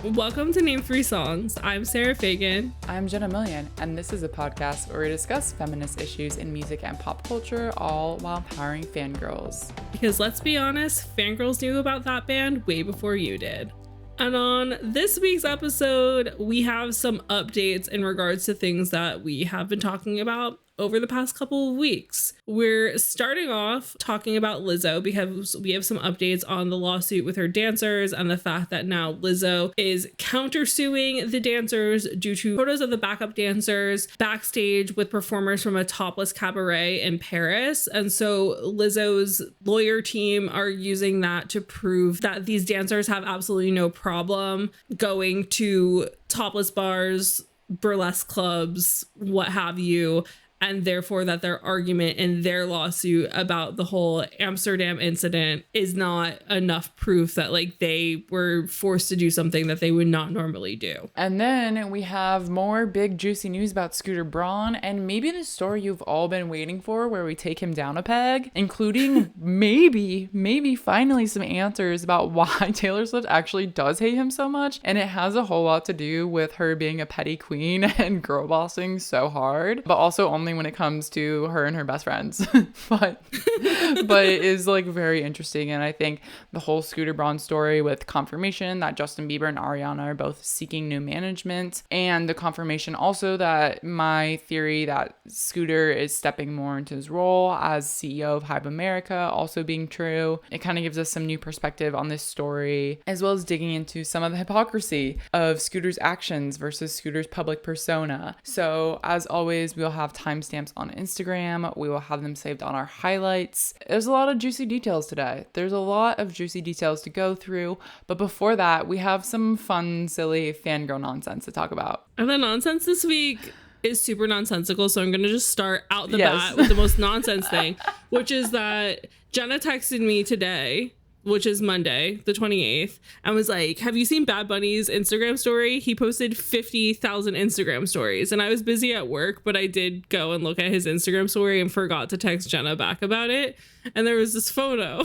Welcome to Name 3 Songs. I'm Sarah Fagan. I'm Jenna Millian, and this is a podcast where we discuss feminist issues in music and pop culture, all while empowering fangirls. Because let's be honest, fangirls knew about that band way before you did. And on this week's episode, we have some updates in regards to things that we have been talking about over the past couple of weeks. We're starting off talking about Lizzo because we have some updates on the lawsuit with her dancers and the fact that now Lizzo is countersuing the dancers due to photos of the backup dancers backstage with performers from a topless cabaret in Paris. And so Lizzo's lawyer team are using that to prove that these dancers have absolutely no problem going to topless bars, burlesque clubs, what have you, and therefore that their argument in their lawsuit about the whole Amsterdam incident is not enough proof that like they were forced to do something that they would not normally do. And then we have more big juicy news about Scooter Braun and maybe the story you've all been waiting for where we take him down a peg, including maybe finally some answers about why Taylor Swift actually does hate him so much. And it has a whole lot to do with her being a petty queen and girl bossing so hard, but also only when it comes to her and her best friends. but it is like very interesting. And I think the whole Scooter Braun story with confirmation that Justin Bieber and Ariana are both seeking new management, and the confirmation also that my theory that Scooter is stepping more into his role as CEO of Hype America also being true. It kind of gives us some new perspective on this story, as well as digging into some of the hypocrisy of Scooter's actions versus Scooter's public persona. So as always, we'll have timestamps on Instagram. We will have them saved on our highlights. There's a lot of juicy details today. There's a lot of juicy details to go through. But before that, we have some fun, silly fangirl nonsense to talk about. And the nonsense this week is super nonsensical. So I'm going to just start out the bat with the most nonsense thing, which is that Jenna texted me today, which is Monday, the 28th, and was like, have you seen Bad Bunny's Instagram story? He posted 50,000 Instagram stories. And I was busy at work, but I did go and look at his Instagram story and forgot to text Jenna back about it. And there was this photo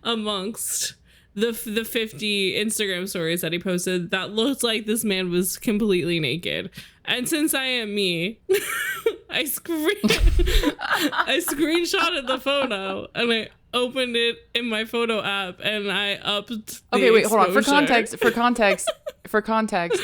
amongst the 50 Instagram stories that he posted that looked like this man was completely naked. And since I am me, I screenshotted the photo and I opened it in my photo app and I upped the wait, hold on. For context,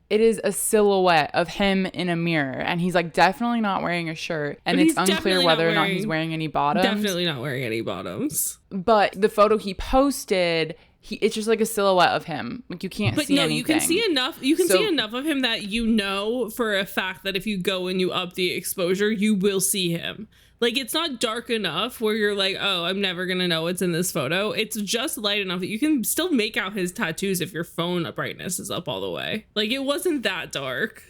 it is a silhouette of him in a mirror, and he's like definitely not wearing a shirt, and it's unclear whether or not he's wearing any bottoms. Definitely not wearing any bottoms. But the photo he posted, it's just like a silhouette of him. Like you can't see anything. You can see enough. You can see enough of him that you know for a fact that if you go and you up the exposure, you will see him. Like, it's not dark enough where you're like, oh, I'm never going to know what's in this photo. It's just light enough that you can still make out his tattoos if your phone brightness is up all the way. Like, it wasn't that dark.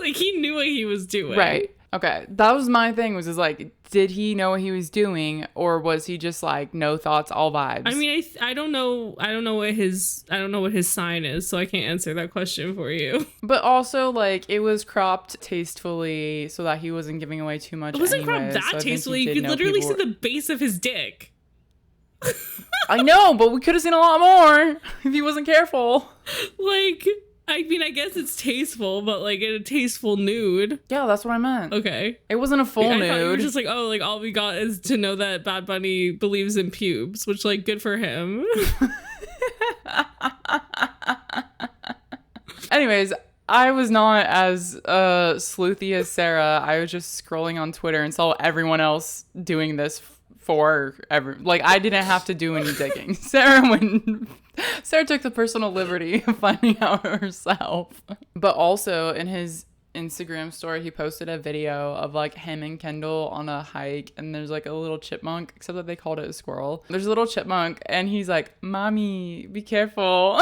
Like, he knew what he was doing. Right. Okay. That was my thing, was just like, did he know what he was doing, or was he just like, no thoughts, all vibes? I mean, I don't know what his sign is, so I can't answer that question for you. But also, like, it was cropped tastefully so that he wasn't giving away too much. It wasn't cropped that tastefully. You could literally see the base of his dick. I know, but we could have seen a lot more if he wasn't careful. Like, I mean, I guess it's tasteful, but like in a tasteful nude. Yeah, that's what I meant. Okay. It wasn't a full nude. I thought you were just like, oh, like all we got is to know that Bad Bunny believes in pubes, which like good for him. Anyways, I was not as sleuthy as Sarah. I was just scrolling on Twitter and saw everyone else doing this like I didn't have to do any digging. Sarah took the personal liberty of finding out herself. But also in his Instagram story, he posted a video of like him and Kendall on a hike, and there's like a little chipmunk, except that they called it a squirrel. There's a little chipmunk and he's like, "Mommy, be careful."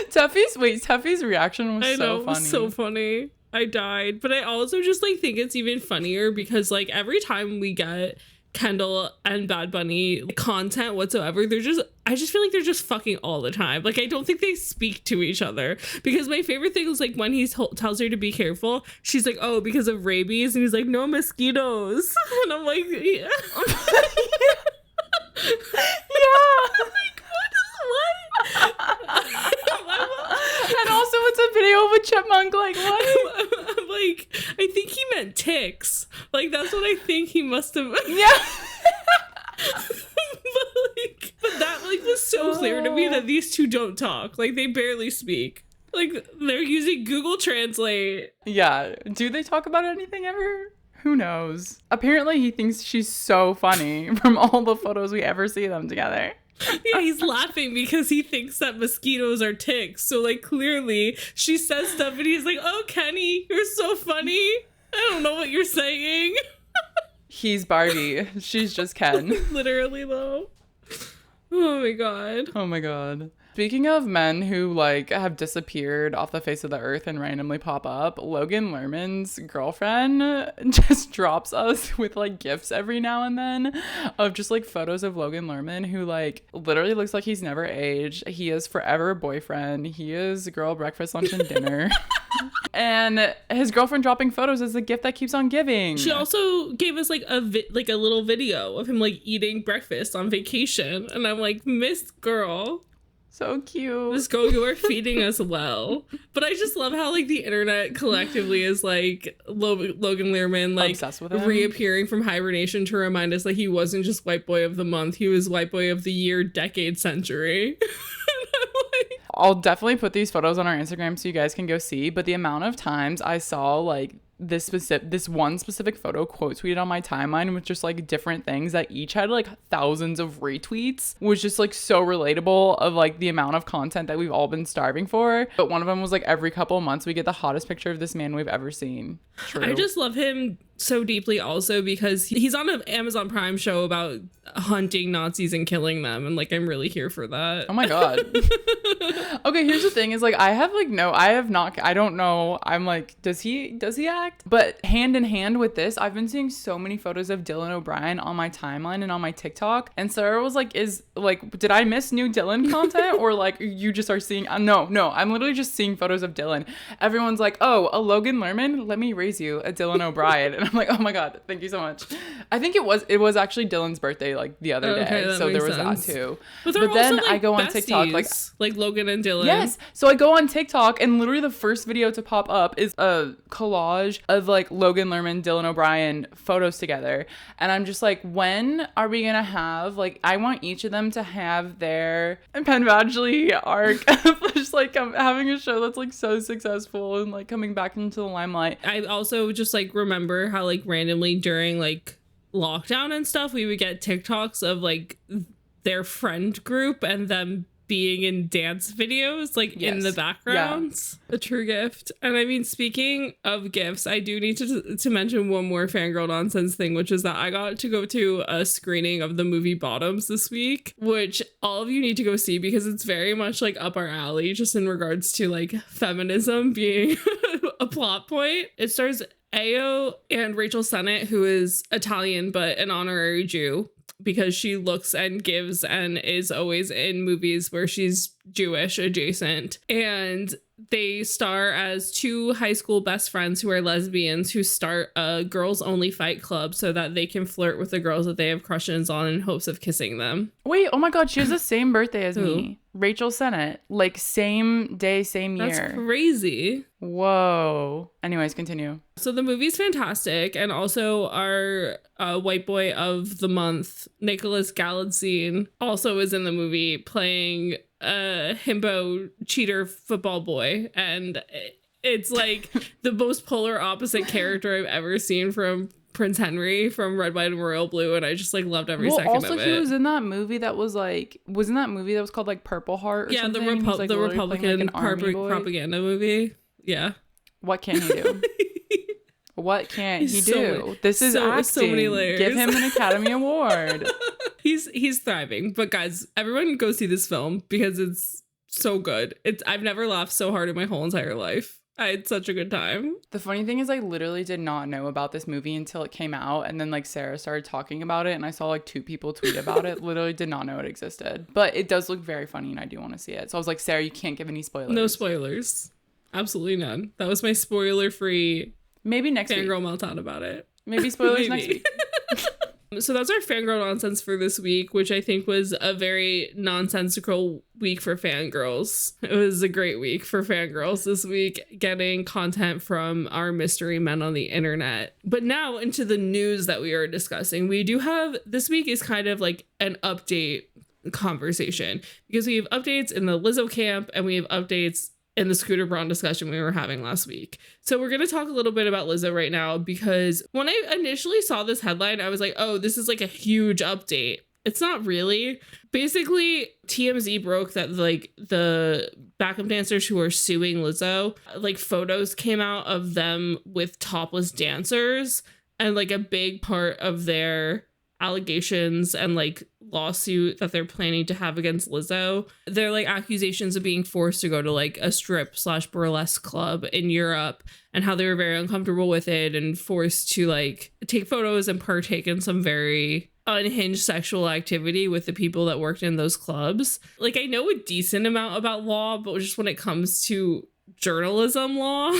Tuffy's reaction was so funny. It was so funny. I died. But I also just like think it's even funnier because like every time we get Kendall and Bad Bunny content whatsoever, I just feel like they're just fucking all the time. Like, I don't think they speak to each other, because my favorite thing is like when he tells her to be careful, she's like, oh, because of rabies, and he's like, no mosquitoes. And I'm like, yeah. Yeah. Like, that's what I think he must have. Yeah. but that like was so clear to me that these two don't talk. Like they barely speak. Like they're using Google Translate. Yeah. Do they talk about anything ever? Who knows? Apparently he thinks she's so funny from all the photos we ever see them together. Yeah, he's laughing because he thinks that mosquitoes are ticks. So like clearly she says stuff and he's like, oh, Kenny, you're so funny. I don't know what you're saying. He's Barbie. She's just Ken. Literally though. Oh my god. Oh my god. Speaking of men who like have disappeared off the face of the earth and randomly pop up, Logan Lerman's girlfriend just drops us with like gifts every now and then of just like photos of Logan Lerman, who like literally looks like he's never aged. He is forever a boyfriend. He is girl breakfast, lunch, and dinner. And his girlfriend dropping photos is the gift that keeps on giving. She also gave us like a little video of him like eating breakfast on vacation, and I'm like, Miss Girl. So cute. Miss Girl, you are feeding us well. But I just love how like the internet collectively is like Logan Lerman like obsessed with him. Reappearing from hibernation to remind us that he wasn't just white boy of the month, he was white boy of the year, decade, century. I'll definitely put these photos on our Instagram so you guys can go see, but the amount of times I saw like this one specific photo quote tweeted on my timeline with just like different things that each had like thousands of retweets was just like so relatable of like the amount of content that we've all been starving for. But one of them was like every couple of months we get the hottest picture of this man we've ever seen. True. I just love him so deeply also because he's on an Amazon Prime show about hunting Nazis and killing them, and like I'm really here for that. Oh my god. Okay, here's the thing is like I don't know, I'm like, does he act? But hand in hand with this, I've been seeing so many photos of Dylan O'Brien on my timeline and on my TikTok, and Sarah was like, did I miss new Dylan content? Or like you just are seeing no, I'm literally just seeing photos of Dylan. Everyone's like, oh, a Logan Lerman, let me raise you a Dylan O'Brien. And I'm like, oh my god, thank you so much. I think it was actually Dylan's birthday like the other day, so there was sense. That too. But then also, like, I go on besties, TikTok like Logan and Dylan. Yes. So I go on TikTok and literally the first video to pop up is a collage of like Logan Lerman, Dylan O'Brien photos together. And I'm just like, when are we going to have, like, I want each of them to have their Penn Badgley arc of just like having a show that's like so successful and like coming back into the limelight. I also just like remember how like randomly during like lockdown and stuff, we would get TikToks of like their friend group and them being in dance videos like in the backgrounds. A true gift. And I mean, speaking of gifts, I do need to mention one more Fangirl Nonsense thing, which is that I got to go to a screening of the movie Bottoms this week, which all of you need to go see because it's very much like up our alley just in regards to like feminism being a plot point. It stars Ayo and Rachel Sennett, who is Italian but an honorary Jew, because she looks and gives and is always in movies where she's Jewish adjacent. And they star as two high school best friends who are lesbians who start a girls only fight club so that they can flirt with the girls that they have crushes on in hopes of kissing them. Wait, oh my god, she has the same birthday as me. Rachel Sennett. Like same day, same year. That's crazy. Whoa. Anyways, continue. So the movie's fantastic, and also our white boy of the month, Nicholas Galitzine, also is in the movie playing a himbo cheater football boy, and it's like the most polar opposite character I've ever seen from Prince Henry from Red, White, and Royal Blue, and I just like loved every second of it. Also, he was in that movie that was like, wasn't that movie that was called like Purple Heart or something? Yeah, the Republican propaganda movie. Yeah. What can he do? What can't he do? This is acting. So many layers. Give him an Academy Award. He's thriving. But guys, everyone go see this film because it's so good. I've never laughed so hard in my whole entire life. I had such a good time. The funny thing is I literally did not know about this movie until it came out, and then like Sarah started talking about it and I saw like 2 people tweet about it. Literally did not know it existed. But it does look very funny and I do want to see it. So I was like, Sarah, you can't give any spoilers. No spoilers. Absolutely none. That was my spoiler-free maybe next week. Fangirl meltdown about it. Maybe spoilers next week. So that's our fangirl nonsense for this week, which I think was a very nonsensical week for fangirls. It was a great week for fangirls this week, getting content from our mystery men on the internet. But now into the news that we are discussing. We do have, this week is kind of like an update conversation because we have updates in the Lizzo camp and we have updates in the Scooter Braun discussion we were having last week. So we're going to talk a little bit about Lizzo right now, because when I initially saw this headline, I was like, oh, this is like a huge update. It's not really. Basically, TMZ broke that like the backup dancers who are suing Lizzo, like photos came out of them with topless dancers, and like a big part of their allegations and like lawsuit that they're planning to have against Lizzo, they're like accusations of being forced to go to like a strip/burlesque club in Europe, and how they were very uncomfortable with it and forced to like take photos and partake in some very unhinged sexual activity with the people that worked in those clubs. Like, I know a decent amount about law, but just when it comes to journalism law,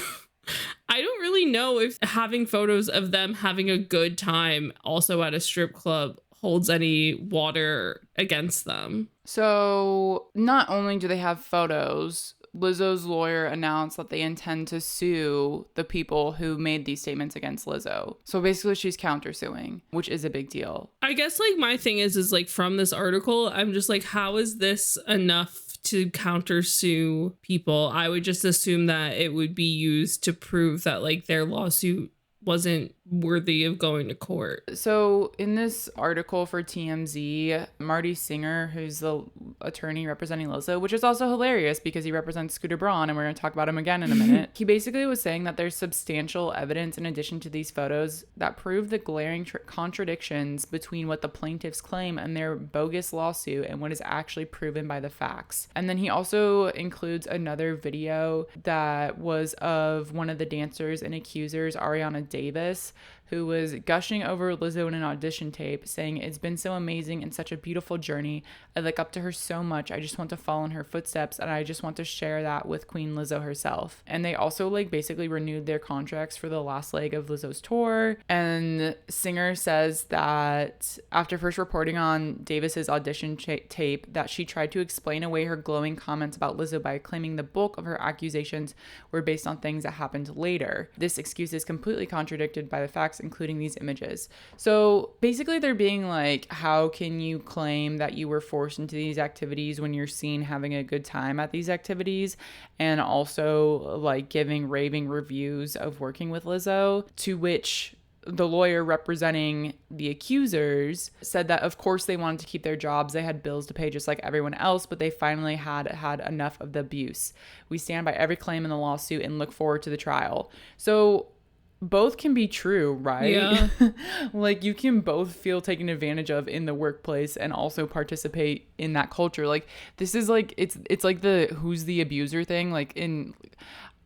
I don't really know if having photos of them having a good time also at a strip club holds any water against them. So not only do they have photos, Lizzo's lawyer announced that they intend to sue the people who made these statements against Lizzo. So basically she's countersuing, which is a big deal. I guess like my thing is like from this article, I'm just like, how is this enough to countersue people? I would just assume that it would be used to prove that like their lawsuit wasn't worthy of going to court. So in this article for TMZ, Marty Singer, who's the attorney representing Lizzo, which is also hilarious because he represents Scooter Braun, and we're going to talk about him again in a minute. He basically was saying that there's substantial evidence in addition to these photos that prove the glaring contradictions between what the plaintiffs claim and their bogus lawsuit and what is actually proven by the facts. And then he also includes another video that was of one of the dancers and accusers, Ariana Davis, who was gushing over Lizzo in an audition tape, saying, "It's been so amazing and such a beautiful journey. I look up to her so much. I just want to follow in her footsteps, and I just want to share that with Queen Lizzo herself." And they also like basically renewed their contracts for the last leg of Lizzo's tour. And Singer says that after first reporting on Davis's audition tape, that she tried to explain away her glowing comments about Lizzo by claiming the bulk of her accusations were based on things that happened later. This excuse is completely contradicted by the facts, including these images. So basically they're being like, how can you claim that you were forced into these activities when you're seen having a good time at these activities, and also like giving raving reviews of working with Lizzo? To which the lawyer representing the accusers said that of course they wanted to keep their jobs. They had bills to pay just like everyone else, but they finally had enough of the abuse. We stand by every claim in the lawsuit and look forward to the trial. So both can be true, right? Yeah. Like you can both feel taken advantage of in the workplace and also participate in that culture. Like this is like, it's like the who's the abuser thing. Like in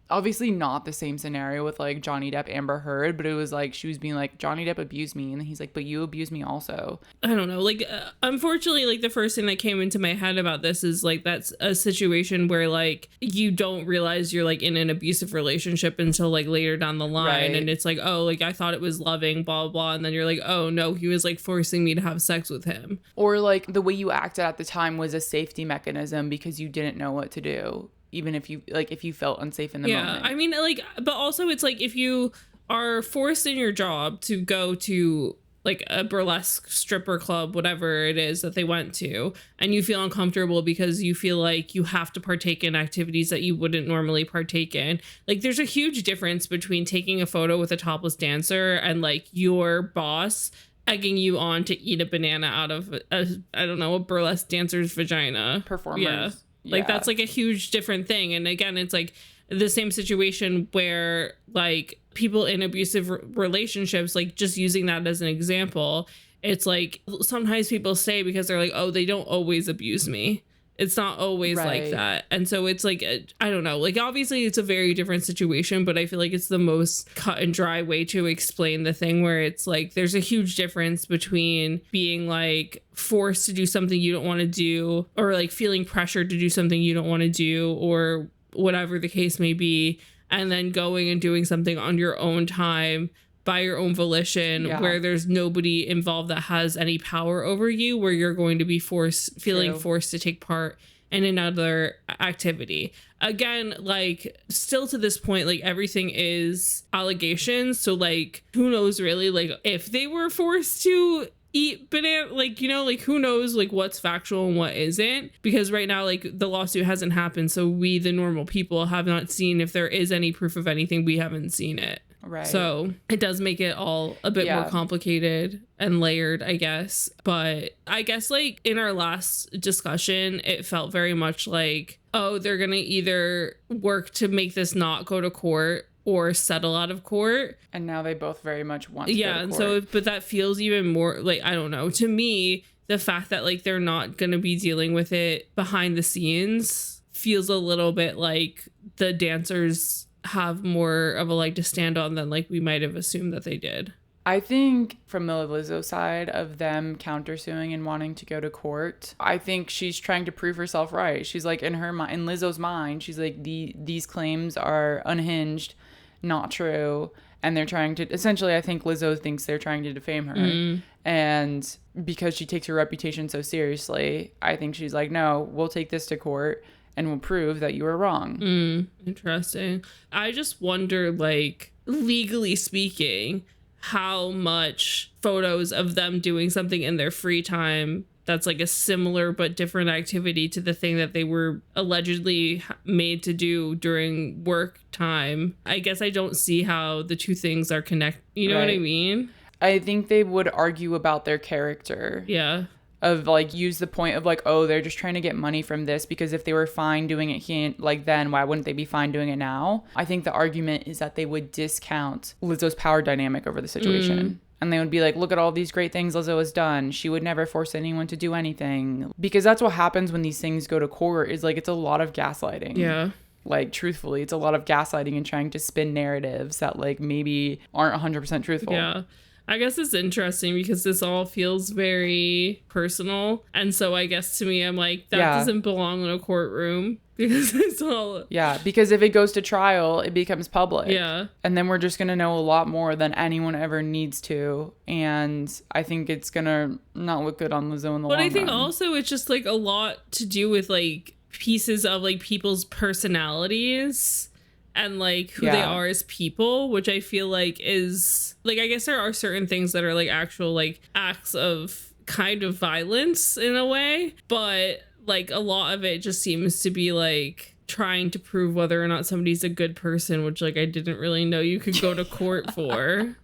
obviously not the same scenario with like Johnny Depp, Amber Heard, but it was like she was being like, Johnny Depp abused me, and he's like, but you abused me also. I don't know, like unfortunately, like the first thing that came into my head about this is like that's a situation where like you don't realize you're like in an abusive relationship until like later down the line, right? And it's like, oh, like I thought it was loving, blah blah blah, and then you're like, oh no, he was like forcing me to have sex with him, or like the way you acted at the time was a safety mechanism because you didn't know what to do, even if you felt unsafe in the moment. I mean, like, but also it's like if you are forced in your job to go to like a burlesque stripper club, whatever it is that they went to, and you feel uncomfortable because you feel like you have to partake in activities that you wouldn't normally partake in. Like there's a huge difference between taking a photo with a topless dancer and like your boss egging you on to eat a banana out of a burlesque dancer's vagina. Performers. Yeah. Like that's like a huge different thing. And again, it's like the same situation where like people in abusive relationships, like just using that as an example, it's like sometimes people say because they're like, oh, they don't always abuse me. It's not always like that. And so it's like, I don't know, like obviously it's a very different situation, but I feel like it's the most cut and dry way to explain the thing, where it's like there's a huge difference between being like forced to do something you don't want to do, or like feeling pressured to do something you don't want to do, or whatever the case may be, and then going and doing something on your own time by your own volition, where there's nobody involved that has any power over you, where you're going to be feeling forced to take part in another activity. Again, like, still to this point, like, everything is allegations. So, like, who knows really, like, if they were forced to eat banana, like, you know, like, who knows, like, what's factual and what isn't, because right now, like, the lawsuit hasn't happened, so we, the normal people, have not seen if there is any proof of anything. We haven't seen it. Right. So it does make it all a bit more complicated and layered, I guess. But I guess, like, in our last discussion, it felt very much like, oh, they're gonna either work to make this not go to court or settle out of court. And now they both very much want to go to court. And so, but that feels even more like, I don't know, to me, the fact that, like, they're not going to be dealing with it behind the scenes feels a little bit like the dancers have more of a leg to stand on than, like, we might have assumed that they did. I think from the Lizzo side of them countersuing and wanting to go to court, I think she's trying to prove herself right. She's like, in her mind, in Lizzo's mind, she's like, these claims are unhinged, not true, and they're trying to, essentially, I think Lizzo thinks they're trying to defame her. And because she takes her reputation so seriously, I think she's like, no, we'll take this to court and we'll prove that you were wrong. Interesting. I just wonder, like, legally speaking, how much photos of them doing something in their free time that's like a similar but different activity to the thing that they were allegedly made to do during work time. I guess I don't see how the two things are connected. You know what I mean? I think they would argue about their character. Yeah. Of, like, use the point of, like, oh, they're just trying to get money from this, because if they were fine doing it here, like, then why wouldn't they be fine doing it now? I think the argument is that they would discount Lizzo's power dynamic over the situation. And they would be like, look at all these great things Lizzo has done. She would never force anyone to do anything. Because that's what happens when these things go to court, is, like, it's a lot of gaslighting. Yeah. Like, truthfully, it's a lot of gaslighting and trying to spin narratives that, like, maybe aren't 100% truthful. Yeah. I guess it's interesting because this all feels very personal. And so I guess to me, I'm like, that doesn't belong in a courtroom, because it's all... Yeah, because if it goes to trial, it becomes public. Yeah. And then we're just going to know a lot more than anyone ever needs to. And I think it's going to not look good on Lizzo in the long run. But I think also it's just, like, a lot to do with, like, pieces of, like, people's personalities and, like, who they are as people, which I feel like is, like, I guess there are certain things that are, like, actual, like, acts of kind of violence in a way, but, like, a lot of it just seems to be, like, trying to prove whether or not somebody's a good person, which, like, I didn't really know you could go to court for.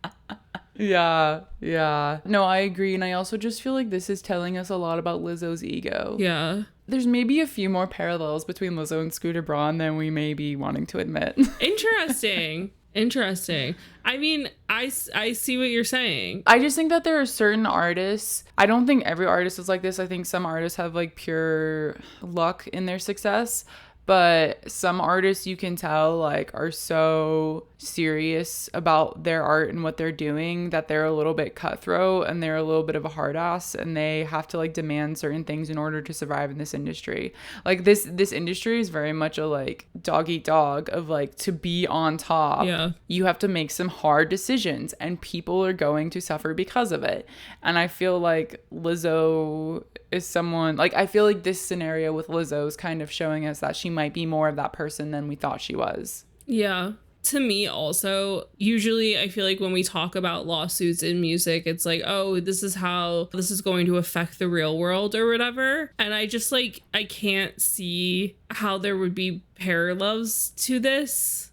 Yeah. No, I agree. And I also just feel like this is telling us a lot about Lizzo's ego. Yeah. There's maybe a few more parallels between Lizzo and Scooter Braun than we may be wanting to admit. Interesting. I mean, I see what you're saying. I just think that there are certain artists. I don't think every artist is like this. I think some artists have, like, pure luck in their success. But some artists, you can tell, like, are so serious about their art and what they're doing that they're a little bit cutthroat and they're a little bit of a hard ass, and they have to, like, demand certain things in order to survive in this industry. Like, this industry is very much a, like, dog eat dog of, like, to be on top. Yeah. You have to make some hard decisions, and people are going to suffer because of it. And I feel like Lizzo is someone, like, I feel like this scenario with Lizzo is kind of showing us that she might be more of that person than we thought she was. Yeah. To me also, usually I feel like when we talk about lawsuits in music, it's like, oh, this is how this is going to affect the real world or whatever. And I just, like, I can't see how there would be parallels to this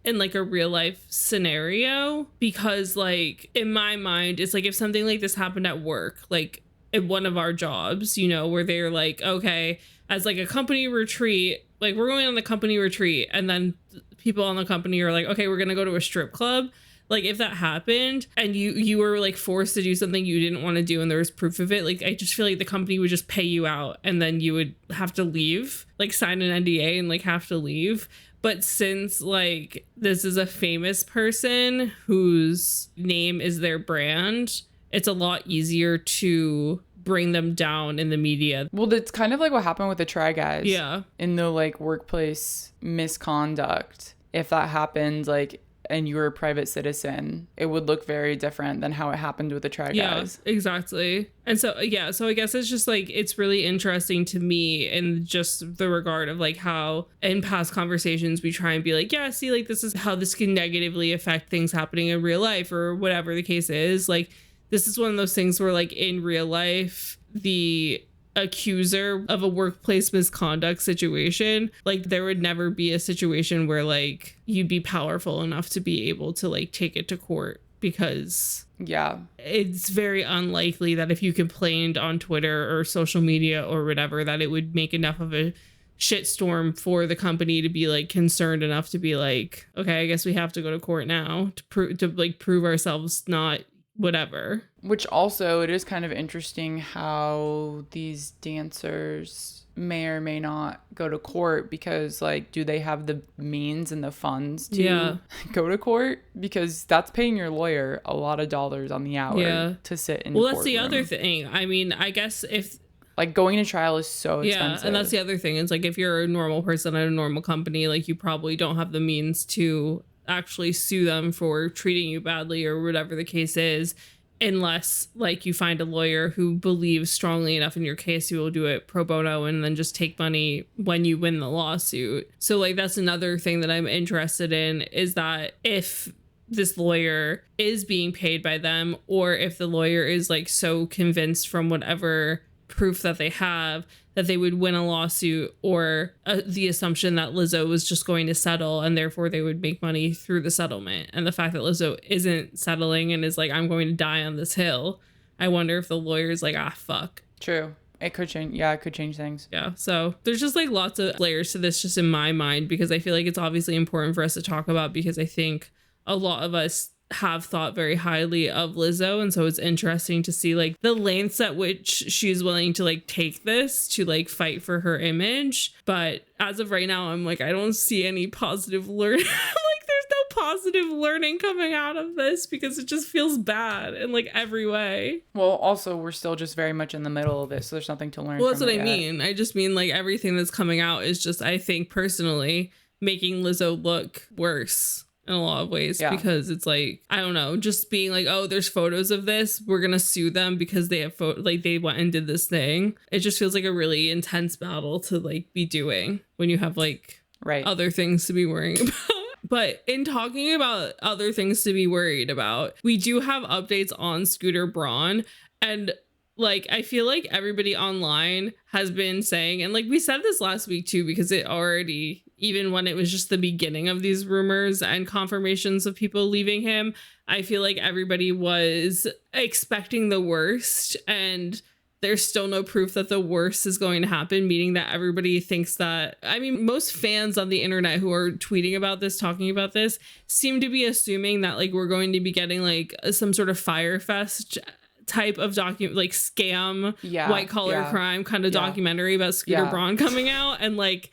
in, like, a real life scenario, because, like, in my mind, it's like if something like this happened at work, like at one of our jobs, you know, where they're like, okay, as, like, a company retreat, like, we're going on the company retreat, and then people on the company are like, okay, we're gonna go to a strip club. Like, if that happened and you were, like, forced to do something you didn't want to do and there was proof of it, like, I just feel like the company would just pay you out and then you would have to leave, like, sign an NDA and, like, have to leave. But since, like, this is a famous person whose name is their brand, it's a lot easier to bring them down in the media. Well, it's kind of like what happened with the Try Guys. Yeah. In the, like, workplace misconduct. If that happened, like, and you were a private citizen, it would look very different than how it happened with the Try Guys. Yeah, exactly. And so, yeah, so I guess it's just like, it's really interesting to me in just the regard of like how in past conversations we try and be like, yeah, see, like this is how this can negatively affect things happening in real life or whatever the case is. Like, this is one of those things where like in real life, the accuser of a workplace misconduct situation, like there would never be a situation where like you'd be powerful enough to be able to like take it to court, because yeah, it's very unlikely that if you complained on Twitter or social media or whatever, that it would make enough of a shitstorm for the company to be like concerned enough to be like, okay, I guess we have to go to court now to prove ourselves not whatever. Which also, it is kind of interesting how these dancers may or may not go to court, because like, do they have the means and the funds to go to court? Because that's paying your lawyer a lot of dollars on the hour to sit in well, that's the other thing. I mean, I guess if like going to trial is so expensive. Yeah, and that's the other thing. It's like if you're a normal person at a normal company, like you probably don't have the means to actually sue them for treating you badly or whatever the case is, unless like you find a lawyer who believes strongly enough in your case who will do it pro bono and then just take money when you win the lawsuit. So like that's another thing that I'm interested in, is that if this lawyer is being paid by them, or if the lawyer is like so convinced from whatever proof that they have that they would win a lawsuit, or the assumption that Lizzo was just going to settle and therefore they would make money through the settlement. And the fact that Lizzo isn't settling and is like, I'm going to die on this hill, I wonder if the lawyer's like, ah, fuck. True. It could change. Yeah, it could change things. Yeah. So there's just like lots of layers to this just in my mind, because I feel like it's obviously important for us to talk about, because I think a lot of us have thought very highly of Lizzo, and so it's interesting to see like the lengths at which she's willing to like take this to like fight for her image. But as of right now, I'm like, I don't see any positive learning. Like there's no positive learning coming out of this, because it just feels bad in like every way. Well, also we're still just very much in the middle of it, so there's nothing to learn. Well, that's what I mean. I just mean like everything that's coming out is just, I think personally, making Lizzo look worse in a lot of ways, because it's like, I don't know, just being like, oh, there's photos of this, we're gonna sue them because they have like they went and did this thing. It just feels like a really intense battle to like be doing when you have like other things to be worrying about. But in talking about other things to be worried about, we do have updates on Scooter Braun. And like, I feel like everybody online has been saying, and like we said this last week too, because it already, even when it was just the beginning of these rumors and confirmations of people leaving him, I feel like everybody was expecting the worst, and there's still no proof that the worst is going to happen, meaning that everybody thinks that, I mean, most fans on the internet who are tweeting about this, talking about this, seem to be assuming that like we're going to be getting like some sort of Fyre Fest type of like scam, white collar crime kind of documentary about Scooter Braun coming out. And like,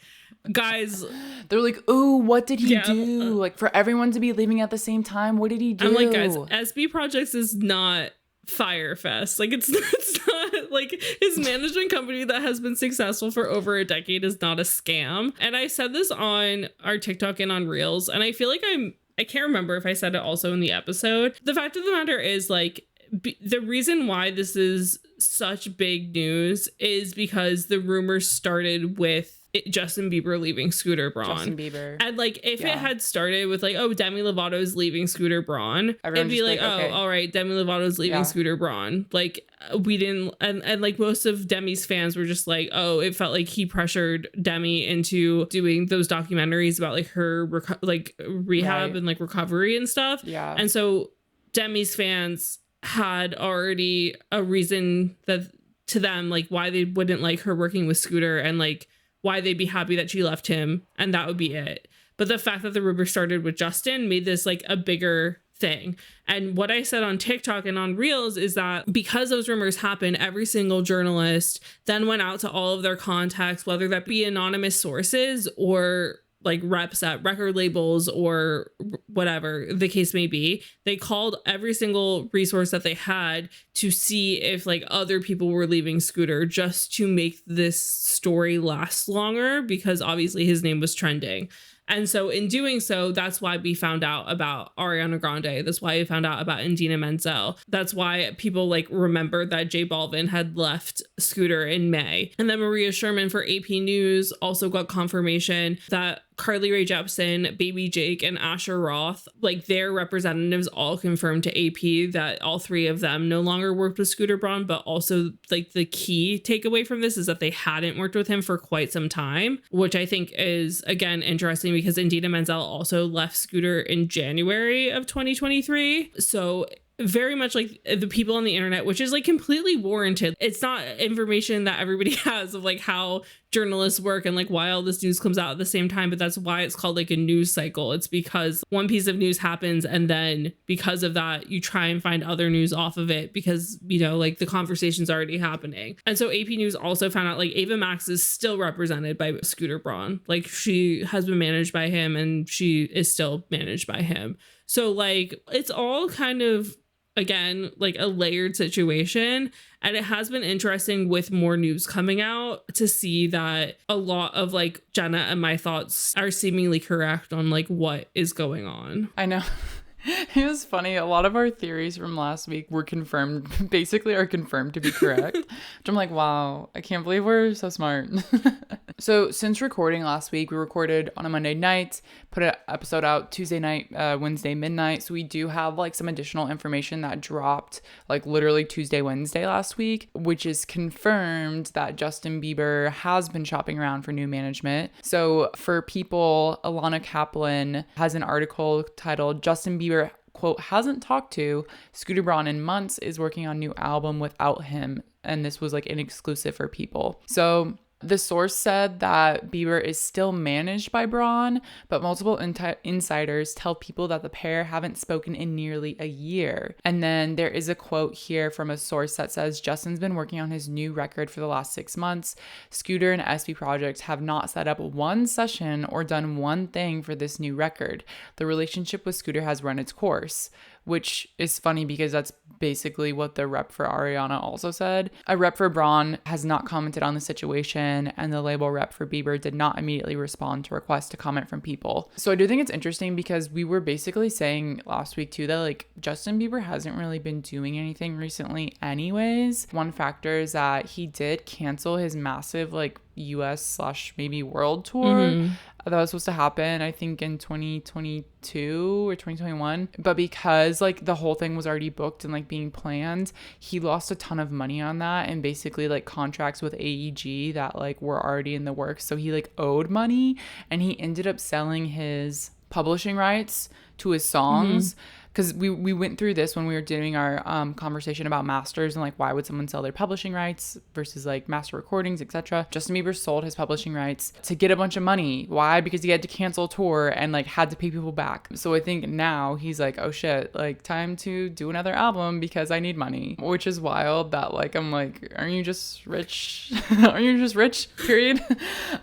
guys, they're like, oh, what did he do? Like, for everyone to be leaving at the same time, what did he do? I'm like, guys, SB Projects is not Fyre Fest. Like, it's not like his management company that has been successful for over a decade is not a scam. And I said this on our TikTok and on Reels, and I feel like I can't remember if I said it also in the episode. The fact of the matter is, like, the reason why this is such big news is because the rumors started with Justin Bieber leaving Scooter Braun. Justin Bieber. And like, if it had started with like, oh, Demi Lovato's leaving Scooter Braun, it'd be like, oh, all right, Demi Lovato's leaving Scooter Braun. Like, we didn't, and like most of Demi's fans were just like, oh, it felt like he pressured Demi into doing those documentaries about like her rehab and like recovery and stuff. Yeah. And so Demi's fans had already a reason that to them, like, why they wouldn't like her working with Scooter, and like why they'd be happy that she left him, and that would be it. But the fact that the rumor started with Justin made this like a bigger thing. And what I said on TikTok and on Reels is that because those rumors happened, every single journalist then went out to all of their contacts, whether that be anonymous sources or like reps at record labels or whatever the case may be. They called every single resource that they had to see if like other people were leaving Scooter, just to make this story last longer, because obviously his name was trending. And so in doing so, that's why we found out about Ariana Grande. That's why we found out about Idina Menzel. That's why people like remember that J Balvin had left Scooter in May. And then Maria Sherman for AP News also got confirmation that Carly Rae Jepsen, Baby Jake, and Asher Roth, like their representatives all confirmed to AP that all three of them no longer worked with Scooter Braun, but also like the key takeaway from this is that they hadn't worked with him for quite some time, which I think is, again, interesting because Idina Menzel also left Scooter in January of 2023. So very much like the people on the internet, which is like completely warranted. It's not information that everybody has of like how journalists work and like why all this news comes out at the same time, but that's why it's called like a news cycle. It's because one piece of news happens and then because of that you try and find other news off of it because, you know, like the conversation's already happening. And so AP News also found out like Ava Max is still represented by Scooter Braun. Like she has been managed by him and she is still managed by him. So like it's all kind of, again, like a layered situation. And it has been interesting with more news coming out to see that a lot of like Jenna and my thoughts are seemingly correct on like what is going on. I know. It was funny. A lot of our theories from last week were confirmed, basically are confirmed to be correct. Which I'm like, wow, I can't believe we're so smart. So since recording last week, we recorded on a Monday night, put an episode out Tuesday night, Wednesday midnight. So we do have like some additional information that dropped like literally Tuesday, Wednesday last week, which is confirmed that Justin Bieber has been shopping around for new management. So for people, Alana Kaplan has an article titled Justin Bieber, quote, hasn't talked to Scooter Braun in months, is working on a new album without him. And this was like an exclusive for People. So the source said that Bieber is still managed by Braun, but multiple insiders tell People that the pair haven't spoken in nearly a year. And then there is a quote here from a source that says, Justin's been working on his new record for the last 6 months. Scooter and SB Projects have not set up one session or done one thing for this new record. The relationship with Scooter has run its course, which is funny because that's basically what the rep for Ariana also said. A rep for Braun has not commented on the situation, and the label rep for Bieber did not immediately respond to requests to comment from People. So I do think it's interesting because we were basically saying last week too that like Justin Bieber hasn't really been doing anything recently anyways. One factor is that he did cancel his massive like US / maybe world tour that was supposed to happen, I think in 2022 or 2021, but because like the whole thing was already booked and like being planned, he lost a ton of money on that and basically like contracts with AEG that like were already in the works, so he like owed money and he ended up selling his publishing rights to his songs. Because we went through this when we were doing our conversation about masters and like why would someone sell their publishing rights versus like master recordings, etc. Justin Bieber sold his publishing rights to get a bunch of money. Why? Because he had to cancel a tour and like had to pay people back. So I think now he's like, oh shit, like time to do another album because I need money, which is wild that like I'm like, aren't you just rich? Aren't you just rich? Period.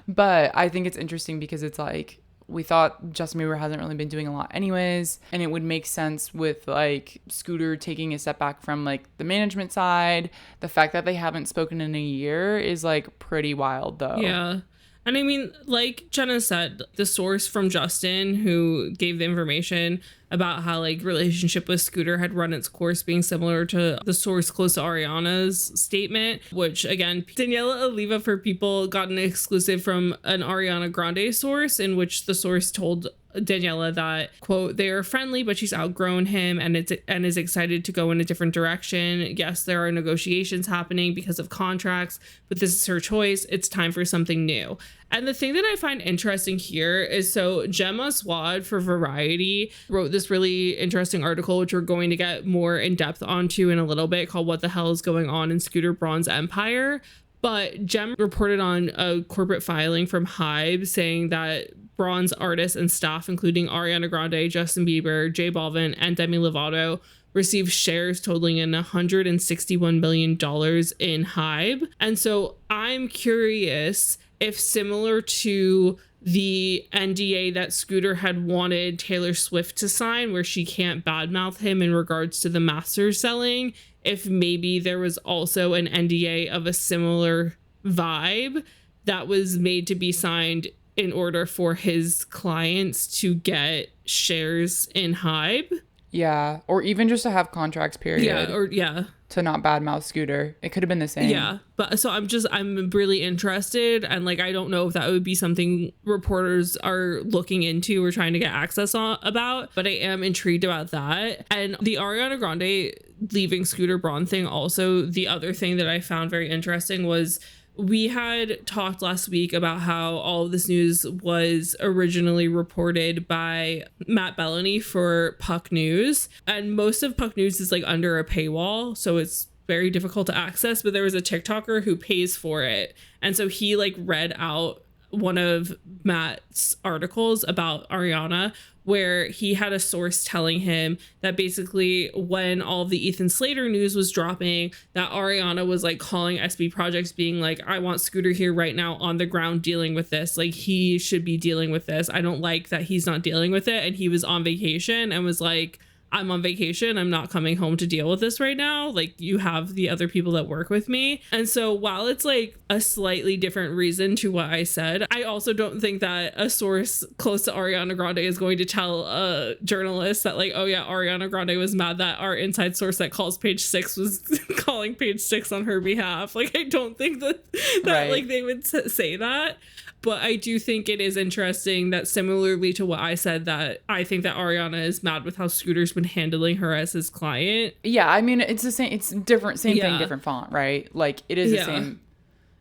But I think it's interesting because it's like, we thought Justin Bieber hasn't really been doing a lot anyways, and it would make sense with like Scooter taking a step back from like the management side. The fact that they haven't spoken in a year is like pretty wild though. Yeah. And I mean, like Jenna said, the source from Justin who gave the information about how like relationship with Scooter had run its course being similar to the source close to Ariana's statement, which again, Daniela Oliva for People got an exclusive from an Ariana Grande source in which the source told Daniela that, quote, they are friendly, but she's outgrown him and is excited to go in a different direction. Yes, there are negotiations happening because of contracts, but this is her choice. It's time for something new. And the thing that I find interesting here is, so Gemma Swad for Variety wrote this really interesting article, which we're going to get more in depth onto in a little bit, called What the Hell is Going On in Scooter Braun's Empire. But Gem reported on a corporate filing from Hybe saying that Braun's artists and staff, including Ariana Grande, Justin Bieber, J Balvin, and Demi Lovato, received shares totaling in $161 million in Hybe. And so I'm curious if, similar to the NDA that Scooter had wanted Taylor Swift to sign, where she can't badmouth him in regards to the master selling, if maybe there was also an NDA of a similar vibe that was made to be signed in order for his clients to get shares in Hybe. Yeah, or even just to have contracts, period. Yeah. To not badmouth Scooter. It could have been the same. Yeah, but so I'm really interested, and like I don't know if that would be something reporters are looking into or trying to get access on about, but I am intrigued about that. And the Ariana Grande leaving Scooter Braun thing, also the other thing that I found very interesting was we had talked last week about how all of this news was originally reported by Matt Bellany for Puck News. And most of Puck News is like under a paywall, so it's very difficult to access. But there was a TikToker who pays for it. And so he like read out one of Matt's articles about Ariana, where he had a source telling him that basically when all of the Ethan Slater news was dropping, that Ariana was like calling SB Projects being like, I want Scooter here right now on the ground dealing with this. Like he should be dealing with this. I don't like that he's not dealing with it. And he was on vacation and was like, I'm on vacation. I'm not coming home to deal with this right now. Like you have the other people that work with me. And so while it's like a slightly different reason to what I said, I also don't think that a source close to Ariana Grande is going to tell a journalist that like, oh yeah, Ariana Grande was mad that our inside source that calls Page Six was calling Page Six on her behalf. Like I don't think that right. Like they would say that. But I do think it is interesting that similarly to what I said, that I think that Ariana is mad with how Scooter's been handling her as his client. Yeah, I mean, it's the same. It's different, same thing, different font, right? Like it is the same.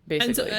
Basically.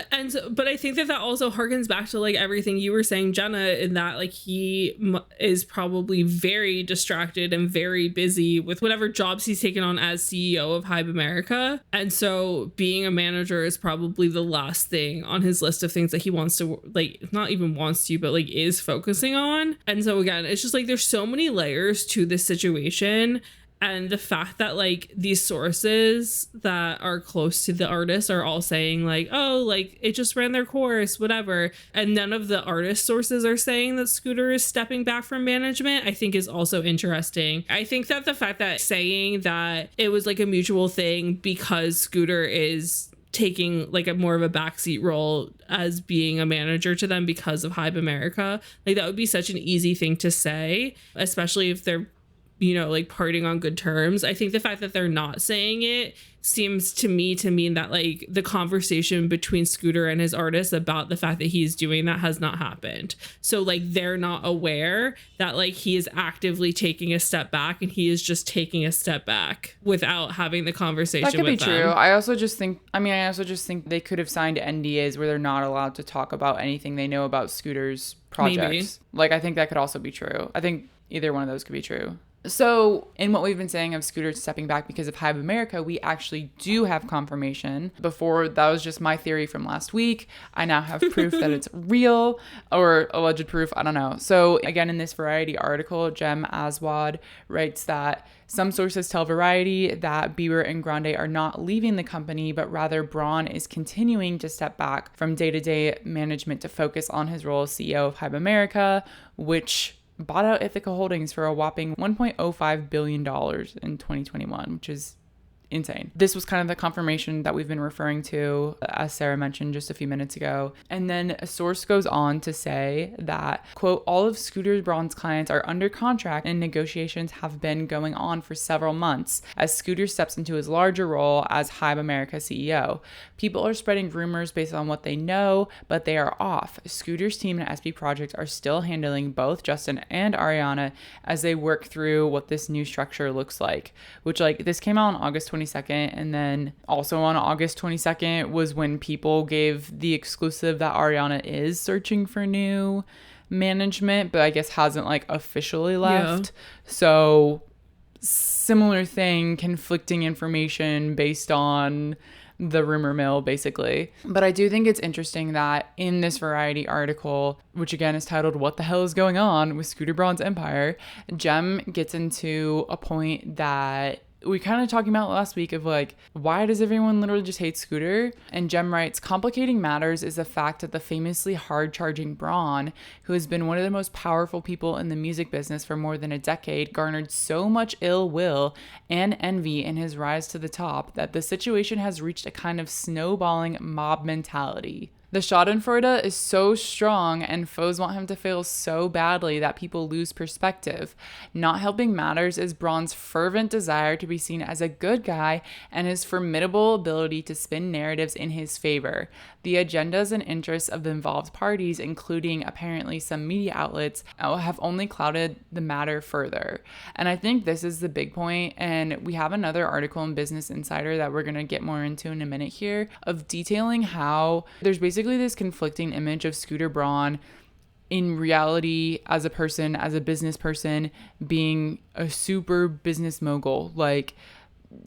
But I think that also harkens back to like everything you were saying, Jenna, in that like he is probably very distracted and very busy with whatever jobs he's taken on as CEO of Hybe America. And so being a manager is probably the last thing on his list of things that he wants to, like, not even wants to, but like is focusing on. And so again, it's just like there's so many layers to this situation. And the fact that like these sources that are close to the artist are all saying like, oh, like it just ran their course, whatever. And none of the artist sources are saying that Scooter is stepping back from management, I think is also interesting. I think that the fact that saying that it was like a mutual thing because Scooter is taking like a more of a backseat role as being a manager to them because of Hybe America, like that would be such an easy thing to say, especially if they're, you know, like parting on good terms. I think the fact that they're not saying it seems to me to mean that like the conversation between Scooter and his artist about the fact that he's doing that has not happened. So like they're not aware that like he is actively taking a step back and he is just taking a step back without having the conversation with them. That could be true. I also just think they could have signed NDAs where they're not allowed to talk about anything they know about Scooter's projects. Maybe. Like I think that could also be true. I think either one of those could be true. So in what we've been saying of Scooter stepping back because of Hybe America, we actually do have confirmation. Before, that was just my theory from last week. I now have proof that it's real, or alleged proof. I don't know. So again, in this Variety article, Jem Aswad writes that some sources tell Variety that Bieber and Grande are not leaving the company, but rather Braun is continuing to step back from day-to-day management to focus on his role as CEO of Hybe America, which bought out Ithaca Holdings for a whopping $1.05 billion in 2021, which is insane. This was kind of the confirmation that we've been referring to, as Sarah mentioned just a few minutes ago. And then a source goes on to say that, quote, all of Scooter Braun's clients are under contract and negotiations have been going on for several months as Scooter steps into his larger role as Hybe America CEO. People are spreading rumors based on what they know, but they are off. Scooter's team and SB Projects are still handling both Justin and Ariana as they work through what this new structure looks like, which like this came out on August 22nd, and then also on August 22nd was when people gave the exclusive that Ariana is searching for new management, but I guess hasn't like officially left. Yeah. So similar thing, conflicting information based on the rumor mill, basically. But I do think it's interesting that in this Variety article, which again is titled "What the Hell is Going On with Scooter Braun's Empire," Jem gets into a point that we kind of talking about last week of like, why does everyone literally just hate Scooter? And Jem writes, complicating matters is the fact that the famously hard-charging Braun, who has been one of the most powerful people in the music business for more than a decade, garnered so much ill will and envy in his rise to the top that the situation has reached a kind of snowballing mob mentality. The Schadenfreude is so strong and foes want him to fail so badly that people lose perspective. Not helping matters is Braun's fervent desire to be seen as a good guy and his formidable ability to spin narratives in his favor. The agendas and interests of the involved parties, including apparently some media outlets, have only clouded the matter further. And I think this is the big point, and we have another article in Business Insider that we're going to get more into in a minute here, of detailing how there's basically this conflicting image of Scooter Braun in reality as a person, as a business person, being a super business mogul. Like,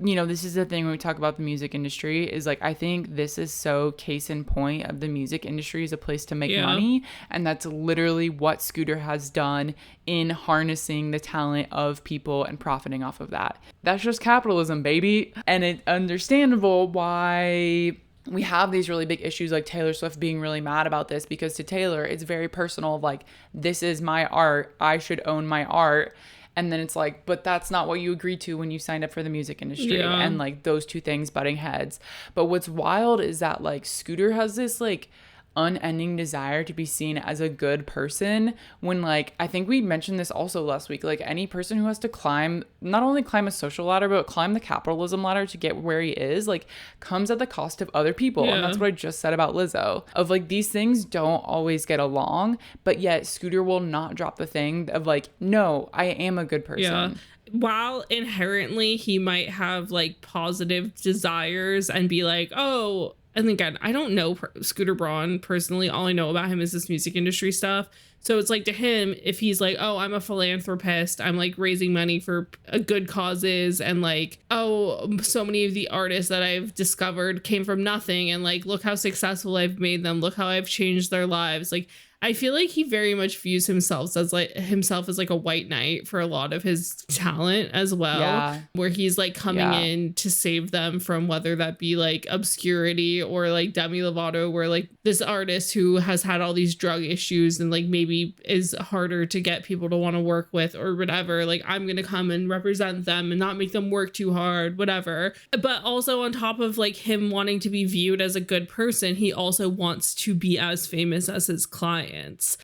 you know, this is the thing when we talk about the music industry, is like, I think this is so case in point of the music industry as a place to make money. And that's literally what Scooter has done in harnessing the talent of people and profiting off of that. That's just capitalism, baby. And it's understandable why we have these really big issues like Taylor Swift being really mad about this, because to Taylor, it's very personal. Like, this is my art. I should own my art. And then it's like, but that's not what you agreed to when you signed up for the music industry. Yeah. And like those two things butting heads. But what's wild is that like Scooter has this like unending desire to be seen as a good person, when like, I think we mentioned this also last week, like any person who has to climb, not only climb a social ladder, but climb the capitalism ladder to get where he is, like comes at the cost of other people. And that's what I just said about Lizzo, of like, these things don't always get along, but yet Scooter will not drop the thing of like, no, I am a good person. While inherently he might have like positive desires and be like, oh, and again, I don't know Scooter Braun personally. All I know about him is this music industry stuff. So it's like, to him, if he's like, oh, I'm a philanthropist, I'm like raising money for good causes, and like, oh, so many of the artists that I've discovered came from nothing, and like, look how successful I've made them, look how I've changed their lives. Like, I feel like he very much views himself as like a white knight for a lot of his talent as well, where he's like coming in to save them from whether that be like obscurity or like Demi Lovato, where like this artist who has had all these drug issues and like maybe is harder to get people to want to work with or whatever. Like, I'm going to come and represent them and not make them work too hard, whatever. But also on top of like him wanting to be viewed as a good person, he also wants to be as famous as his client.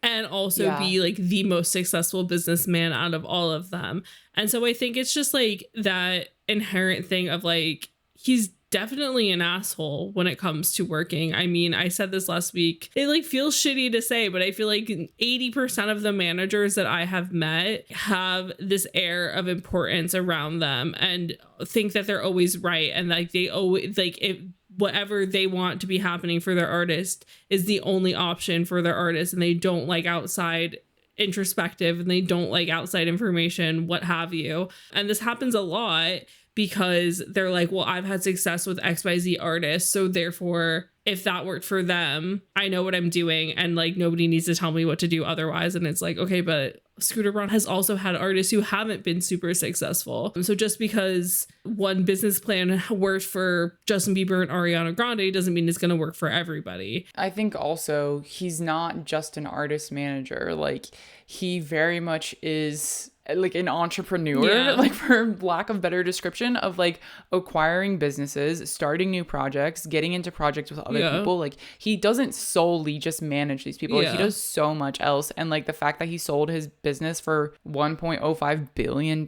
And also be like the most successful businessman out of all of them. And so I think it's just like that inherent thing of like, he's definitely an asshole when it comes to working. I mean, I said this last week. It like feels shitty to say, but I feel like 80% of the managers that I have met have this air of importance around them and think that they're always right. And like they always like if whatever they want to be happening for their artist is the only option for their artist, and they don't like outside introspective, and they don't like outside information, what have you. And this happens a lot because they're like, well, I've had success with XYZ artists, so therefore if that worked for them, I know what I'm doing, and like nobody needs to tell me what to do otherwise. And it's like, okay, but Scooter Braun has also had artists who haven't been super successful. So just because one business plan worked for Justin Bieber and Ariana Grande doesn't mean it's going to work for everybody. I think also he's not just an artist manager. Like, he very much is like an entrepreneur, like for lack of better description, of like acquiring businesses, starting new projects, getting into projects with other people. Like, he doesn't solely just manage these people. Like, he does so much else. And like the fact that he sold his business for $1.05 billion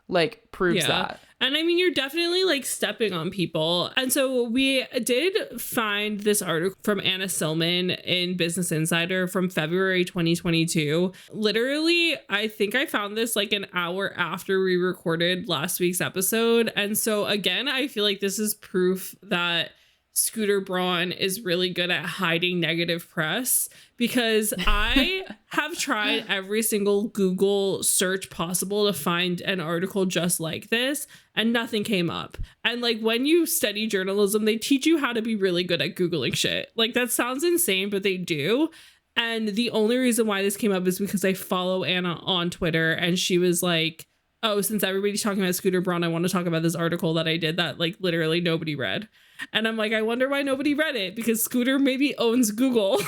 like proves that. And I mean, you're definitely like stepping on people. And so we did find this article from Anna Silman in Business Insider from February 2022. Literally, I think I found this like an hour after we recorded last week's episode. And so again, I feel like this is proof that Scooter Braun is really good at hiding negative press, because I have tried every single Google search possible to find an article just like this, and nothing came up. And like, when you study journalism, they teach you how to be really good at Googling shit. Like, that sounds insane, but they do. And the only reason why this came up is because I follow Anna on Twitter, and she was like, oh, since everybody's talking about Scooter Braun, I want to talk about this article that I did that like literally nobody read. And I'm like, I wonder why nobody read it, because Scooter maybe owns Google.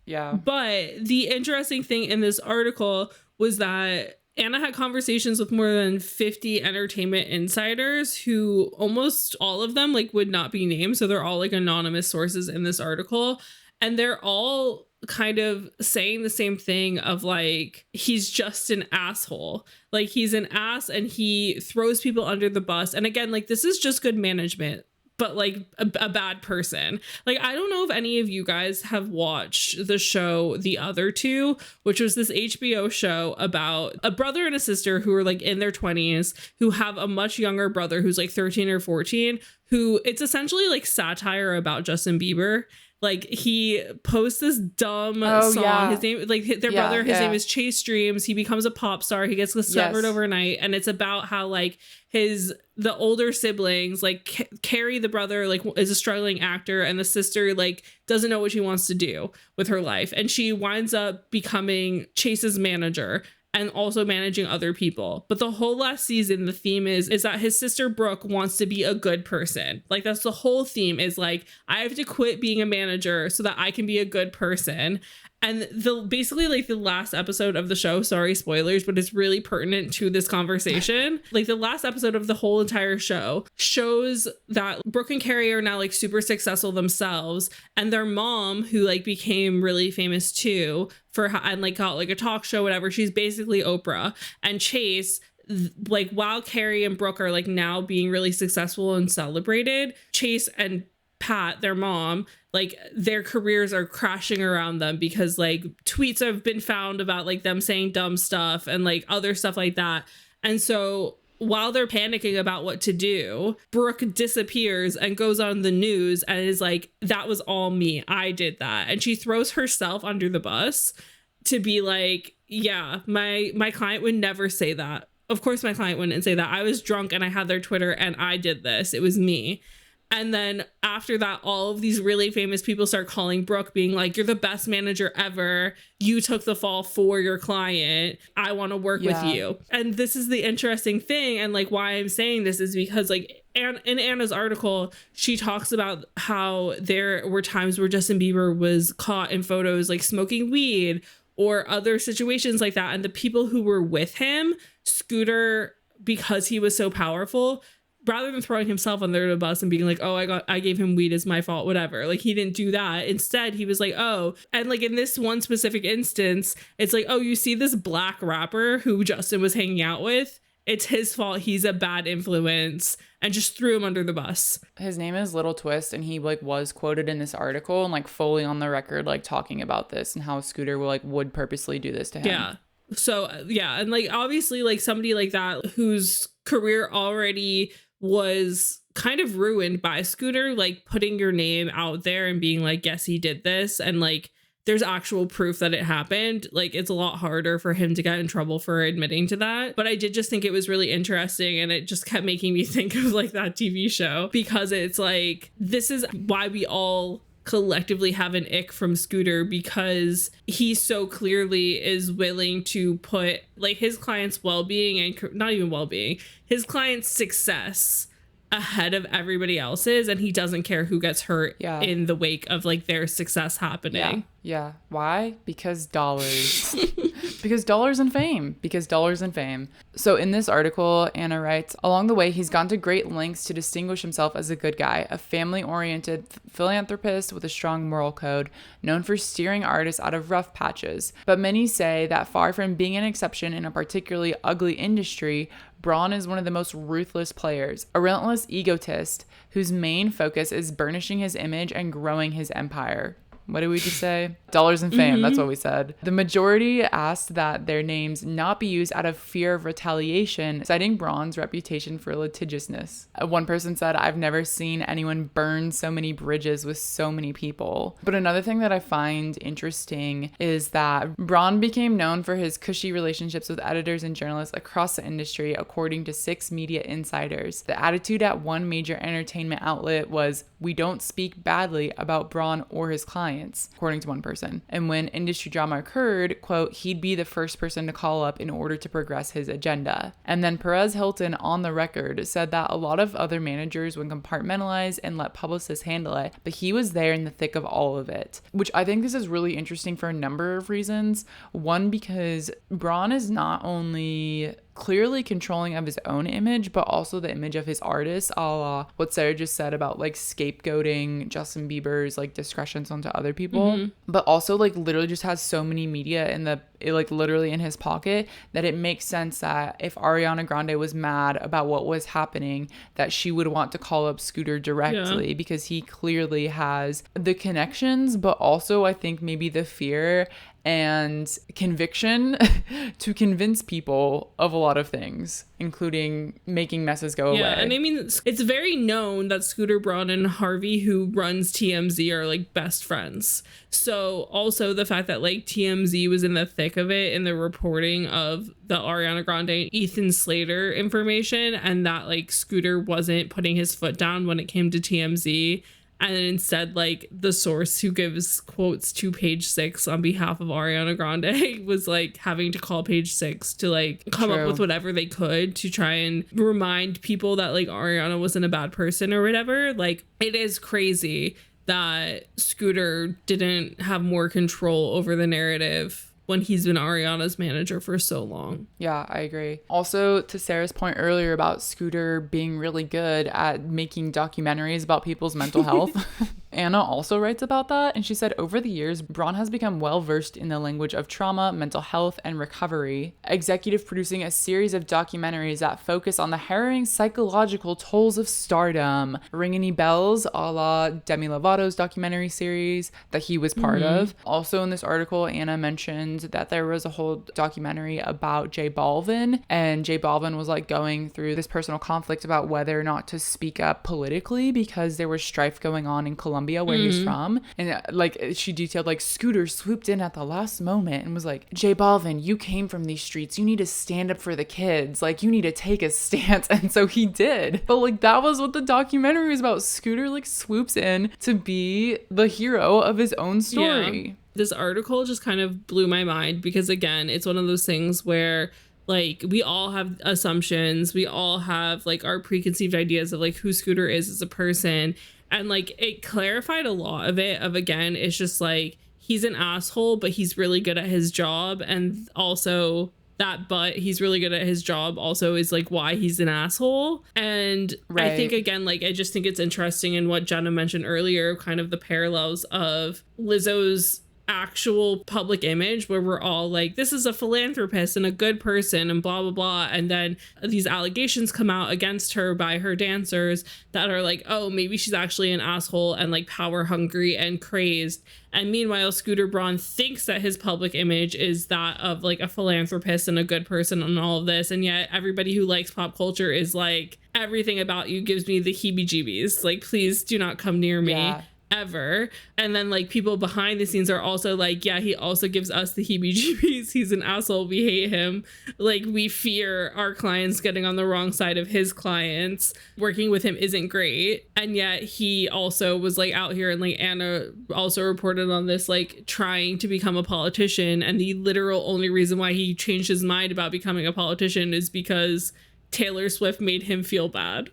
But the interesting thing in this article was that Anna had conversations with more than 50 entertainment insiders who almost all of them like would not be named. So they're all like anonymous sources in this article. And they're all kind of saying the same thing of like, he's just an asshole. Like he's an ass and he throws people under the bus. And again, like this is just good management, but like a bad person. Like, I don't know if any of you guys have watched the show The Other Two, which was this HBO show about a brother and a sister who are like in their 20s, who have a much younger brother who's like 13 or 14, who it's essentially like satire about Justin Bieber. Like he posts this dumb song. Yeah. His name, like their brother, his name is Chase Dreams. He becomes a pop star. He gets discovered overnight. And it's about how like the older siblings, like Carrie, the brother, like is a struggling actor, and the sister like doesn't know what she wants to do with her life. And she winds up becoming Chase's manager and also managing other people. But the whole last season, the theme is that his sister Brooke wants to be a good person. Like that's the whole theme, is like, I have to quit being a manager so that I can be a good person. And basically like the last episode of the show, sorry, spoilers, but it's really pertinent to this conversation. Like the last episode of the whole entire show shows that Brooke and Carrie are now like super successful themselves. And their mom, who like became really famous too and like got like a talk show, whatever. She's basically Oprah. And Chase, like while Carrie and Brooke are like now being really successful and celebrated, Chase and Pat, their mom, like their careers are crashing around them because like tweets have been found about like them saying dumb stuff and like other stuff like that. And so while they're panicking about what to do, Brooke disappears and goes on the news and is like, that was all me. I did that. And she throws herself under the bus to be like, yeah, my client would never say that. Of course, my client wouldn't say that. I was drunk and I had their Twitter and I did this. It was me. And then after that, all of these really famous people start calling Brooke, being like, you're the best manager ever. You took the fall for your client. I want to work with you. And this is the interesting thing. And like why I'm saying this is because like in Anna's article, she talks about how there were times where Justin Bieber was caught in photos like smoking weed or other situations like that. And the people who were with him, Scooter, because he was so powerful, rather than throwing himself under the bus and being like, oh, I gave him weed, it's my fault, whatever. Like he didn't do that. Instead, he was like, oh, and like in this one specific instance, it's like, oh, you see this black rapper who Justin was hanging out with? It's his fault. He's a bad influence, and just threw him under the bus. His name is Little Twist, and he like was quoted in this article and like fully on the record, like talking about this and how Scooter would purposely do this to him. Yeah. So yeah. And like, obviously like somebody like that whose career already was kind of ruined by Scooter, like putting your name out there and being like, yes, he did this. And like, there's actual proof that it happened. Like, it's a lot harder for him to get in trouble for admitting to that. But I did just think it was really interesting. And it just kept making me think of like that TV show, because it's like, this is why we all collectively have an ick from Scooter, because he so clearly is willing to put like his client's well-being, and not even well-being, his client's success ahead of everybody else's, and he doesn't care who gets hurt in the wake of like their success happening. Yeah. Why? Because dollars. Because dollars and fame. Because dollars and fame. So in this article, Anna writes, along the way, he's gone to great lengths to distinguish himself as a good guy, a family-oriented philanthropist with a strong moral code, known for steering artists out of rough patches. But many say that far from being an exception in a particularly ugly industry, Braun is one of the most ruthless players, a relentless egotist whose main focus is burnishing his image and growing his empire. What did we just say? Dollars and fame. That's what we said. The majority asked that their names not be used out of fear of retaliation, citing Braun's reputation for litigiousness. One person said, I've never seen anyone burn so many bridges with so many people. But another thing that I find interesting is that Braun became known for his cushy relationships with editors and journalists across the industry, according to 6 media insiders. The attitude at one major entertainment outlet was, we don't speak badly about Braun or his clients. clients, according to one person. And when industry drama occurred, quote, he'd be the first person to call up in order to progress his agenda. And then Perez Hilton on the record said that a lot of other managers would compartmentalize and let publicists handle it, but he was there in the thick of all of it, which I think this is really interesting for a number of reasons. One, because Braun is not only clearly controlling of his own image, but also the image of his artists, a la what Sarah just said about like scapegoating Justin Bieber's like discretions onto other people, but also like literally just has so many media in the like literally in his pocket that it makes sense that if Ariana Grande was mad about what was happening, that she would want to call up Scooter directly, because he clearly has the connections, but also I think maybe the fear and conviction to convince people of a lot of things, including making messes go away. Yeah, and I mean, it's very known that Scooter Braun and Harvey, who runs TMZ, are like best friends. So also the fact that like TMZ was in the thick of it in the reporting of the Ariana Grande, Ethan Slater information, and that like Scooter wasn't putting his foot down when it came to TMZ. And instead, like, the source who gives quotes to Page Six on behalf of Ariana Grande was, like, having to call Page Six to, like, come up with whatever they could to try and remind people that, like, Ariana wasn't a bad person or whatever. Like, it is crazy that Scooter didn't have more control over the narrative when he's been Ariana's manager for so long. Yeah, I agree. Also, to Sarah's point earlier about Scooter being really good at making documentaries about people's mental health, Anna also writes about that, and she said, over the years, Braun has become well-versed in the language of trauma, mental health, and recovery, executive producing a series of documentaries that focus on the harrowing psychological tolls of stardom. Ring any bells, a la Demi Lovato's documentary series that he was part of. Also in this article, Anna mentioned that there was a whole documentary about J Balvin, and J Balvin was like going through this personal conflict about whether or not to speak up politically because there was strife going on in Colombia where he's from, and like she detailed like Scooter swooped in at the last moment and was like, J Balvin, you came from these streets, you need to stand up for the kids, like you need to take a stance. And so he did, but like that was what the documentary was about. Scooter like swoops in to be the hero of his own story. This article just kind of blew my mind because, again, it's one of those things where, like, we all have assumptions. We all have, like, our preconceived ideas of, like, who Scooter is as a person. And, like, it clarified a lot of it. Again, it's just, like, he's an asshole, but he's really good at his job. And also but he's really good at his job also is, like, why he's an asshole. And I think, again, like, I just think it's interesting in what Jenna mentioned earlier, kind of the parallels of Lizzo's actual public image, where we're all like, this is a philanthropist and a good person and blah blah blah, and then these allegations come out against her by her dancers that are like, oh, maybe she's actually an asshole and like power hungry and crazed. And meanwhile, Scooter Braun thinks that his public image is that of like a philanthropist and a good person and all of this, and yet everybody who likes pop culture is like, everything about you gives me the heebie-jeebies, like, please do not come near me. Ever. And then like people behind the scenes are also like, yeah, he also gives us the heebie-jeebies, he's an asshole, we hate him, like we fear our clients getting on the wrong side of his clients, working with him isn't great. And yet he also was like out here, and like Anna also reported on this, like trying to become a politician, and the literal only reason why he changed his mind about becoming a politician is because Taylor Swift made him feel bad.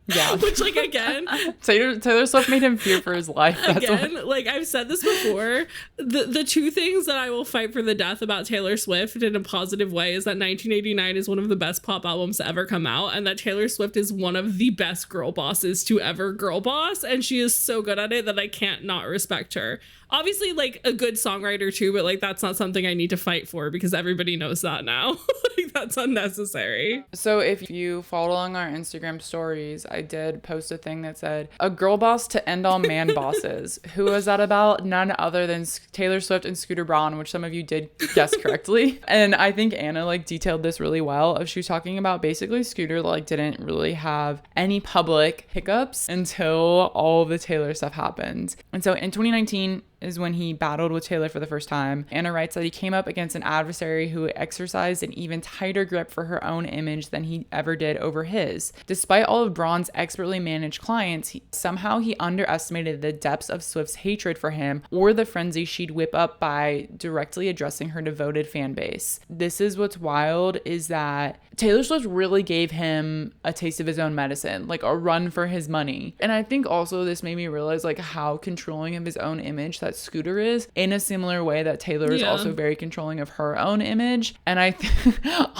Yeah. Which, like, again, Taylor Swift made him fear for his life. That's again, like I've said this before, the two things that I will fight for the death about Taylor Swift in a positive way is that 1989 is one of the best pop albums to ever come out, and that Taylor Swift is one of the best girl bosses to ever girl boss, and she is so good at it that I can't not respect her. Obviously, like, a good songwriter too, but like that's not something I need to fight for because everybody knows that now. Like, that's unnecessary. So if you follow along our Instagram stories, I did post a thing that said, a girl boss to end all man bosses. Who was that about? None other than Taylor Swift and Scooter Braun, which some of you did guess correctly. And I think Anna like detailed this really well. She was talking about basically Scooter like didn't really have any public hiccups until all of the Taylor stuff happened. And so in 2019, is when he battled with Taylor for the first time. Anna writes that he came up against an adversary who exercised an even tighter grip for her own image than he ever did over his. Despite all of Braun's expertly managed clients, somehow he underestimated the depths of Swift's hatred for him or the frenzy she'd whip up by directly addressing her devoted fan base. This is what's wild, is that Taylor Swift really gave him a taste of his own medicine, like a run for his money. And I think also this made me realize like how controlling of his own image that Scooter is, in a similar way that Taylor is also very controlling of her own image. And I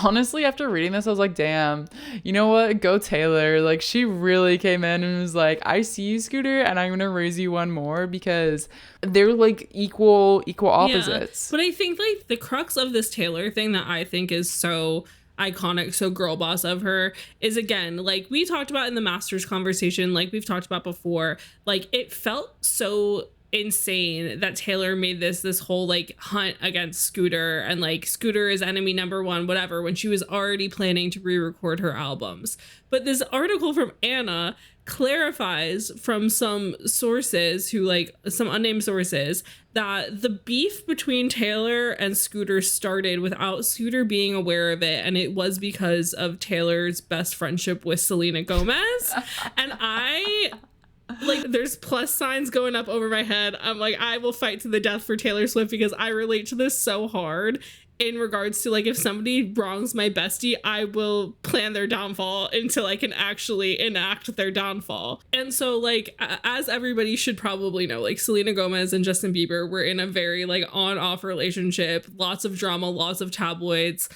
honestly, after reading this, I was like, damn, you know what? Go Taylor. Like, she really came in and was like, I see you, Scooter, and I'm gonna raise you one more, because they're like equal opposites. But I think like the crux of this Taylor thing that I think is so iconic, so girl boss of her, is, again, like we talked about in the Masters conversation, like we've talked about before, like it felt so insane that Taylor made this whole like hunt against Scooter, and like Scooter is enemy number one, whatever, when she was already planning to re-record her albums. But this article from Anna clarifies from some sources who, like some unnamed sources, that the beef between Taylor and Scooter started without Scooter being aware of it, and it was because of Taylor's best friendship with Selena Gomez. And I, like, there's plus signs going up over my head. I'm like, I will fight to the death for Taylor Swift, because I relate to this so hard in regards to, like, if somebody wrongs my bestie, I will plan their downfall until I can actually enact their downfall. And so, like, as everybody should probably know, like, Selena Gomez and Justin Bieber were in a very, like, on-off relationship, lots of drama, lots of tabloids,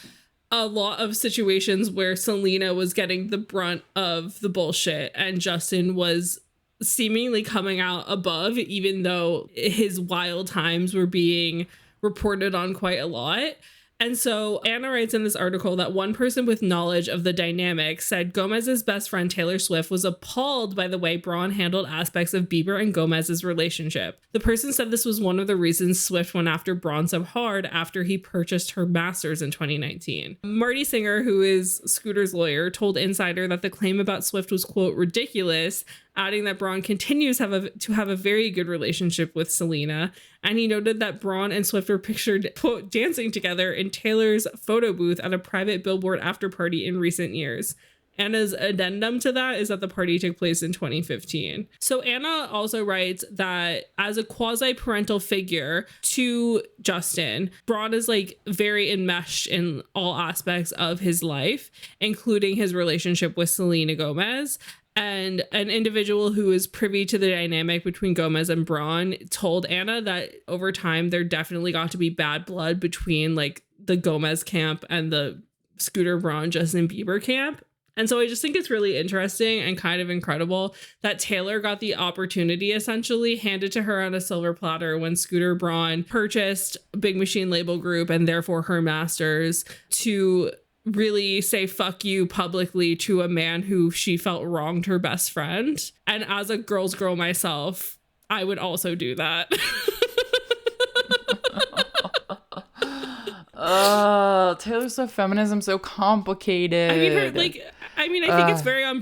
a lot of situations where Selena was getting the brunt of the bullshit and Justin was seemingly coming out above, even though his wild times were being reported on quite a lot. And so Anna writes in this article that one person with knowledge of the dynamic said Gomez's best friend Taylor Swift was appalled by the way Braun handled aspects of Bieber and Gomez's relationship. The person said this was one of the reasons Swift went after Braun so hard after he purchased her masters in 2019. Marty Singer, who is Scooter's lawyer, told Insider that the claim about Swift was, quote, ridiculous, adding that Braun continues to have a very good relationship with Selena. And he noted that Braun and Swift were pictured, quote, dancing together in Taylor's photo booth at a private Billboard after party in recent years. Anna's addendum to that is that the party took place in 2015. So Anna also writes that as a quasi-parental figure to Justin, Braun is like very enmeshed in all aspects of his life, including his relationship with Selena Gomez. And an individual who is privy to the dynamic between Gomez and Braun told Anna that over time there definitely got to be bad blood between like the Gomez camp and the Scooter Braun Justin Bieber camp. And so I just think it's really interesting and kind of incredible that Taylor got the opportunity essentially handed to her on a silver platter when Scooter Braun purchased Big Machine Label Group and therefore her masters to really say fuck you publicly to a man who she felt wronged her best friend. And as a girl's girl myself, I would also do that. Taylor Swift feminism so complicated. I mean, I think it's very on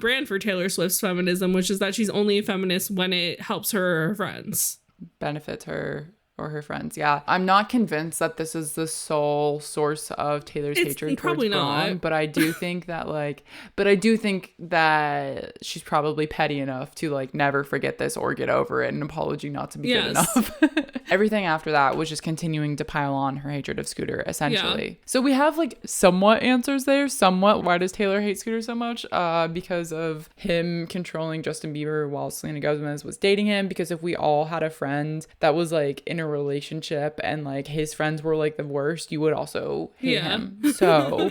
brand for Taylor Swift's feminism, which is that she's only a feminist when it helps her or her friends. Benefits her or her friends. Yeah. I'm not convinced that this is the sole source of Taylor's hatred towards Braun, but I do think that she's probably petty enough to like never forget this or get over it. An apology not to be good enough. Everything after that was just continuing to pile on her hatred of Scooter, essentially. Yeah. So we have like somewhat answers there. Somewhat. Why does Taylor hate Scooter so much? Because of him controlling Justin Bieber while Selena Gomez was dating him. Because if we all had a friend that was like in a relationship and like his friends were like the worst, you would also hate him. So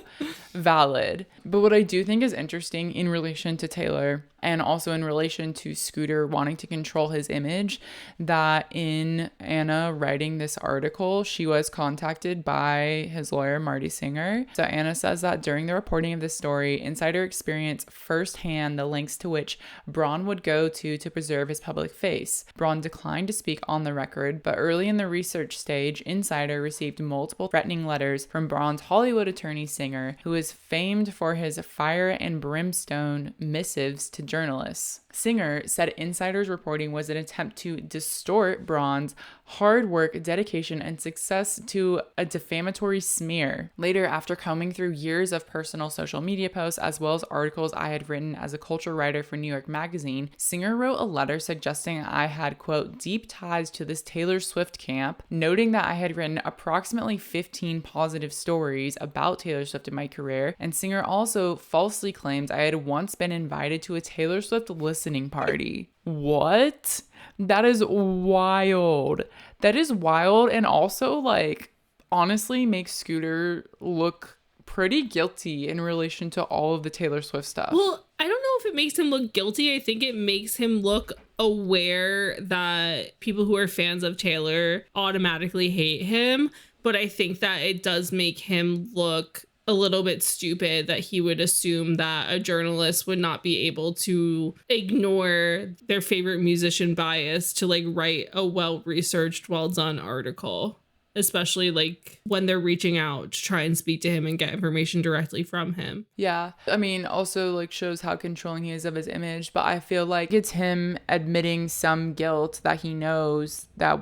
valid. But what I do think is interesting in relation to Taylor and also in relation to Scooter wanting to control his image, that in Anna writing this article, she was contacted by his lawyer, Marty Singer. So Anna says that during the reporting of this story, Insider experienced firsthand the lengths to which Braun would go to preserve his public face. Braun declined to speak on the record, but early in the research stage, Insider received multiple threatening letters from Braun's Hollywood attorney Singer, who is famed for his fire and brimstone missives to journalists. Singer said insiders reporting was an attempt to distort Braun's hard work, dedication, and success to a defamatory smear. Later, after combing through years of personal social media posts as well as articles I had written as a culture writer for New York Magazine, Singer wrote a letter suggesting I had, quote, deep ties to this Taylor Swift camp, noting that I had written approximately 15 positive stories about Taylor Swift in my career, and Singer also falsely claims I had once been invited to a Taylor Swift listening party. What? That is wild. That is wild, and also, like, honestly makes Scooter look pretty guilty in relation to all of the Taylor Swift stuff. Well, I don't know if it makes him look guilty. I think it makes him look aware that people who are fans of Taylor automatically hate him. But I think that it does make him look a little bit stupid that he would assume that a journalist would not be able to ignore their favorite musician bias to like write a well-researched, well-done article, especially like when they're reaching out to try and speak to him and get information directly from him. Yeah. I mean, also like shows how controlling he is of his image, but I feel like it's him admitting some guilt that he knows that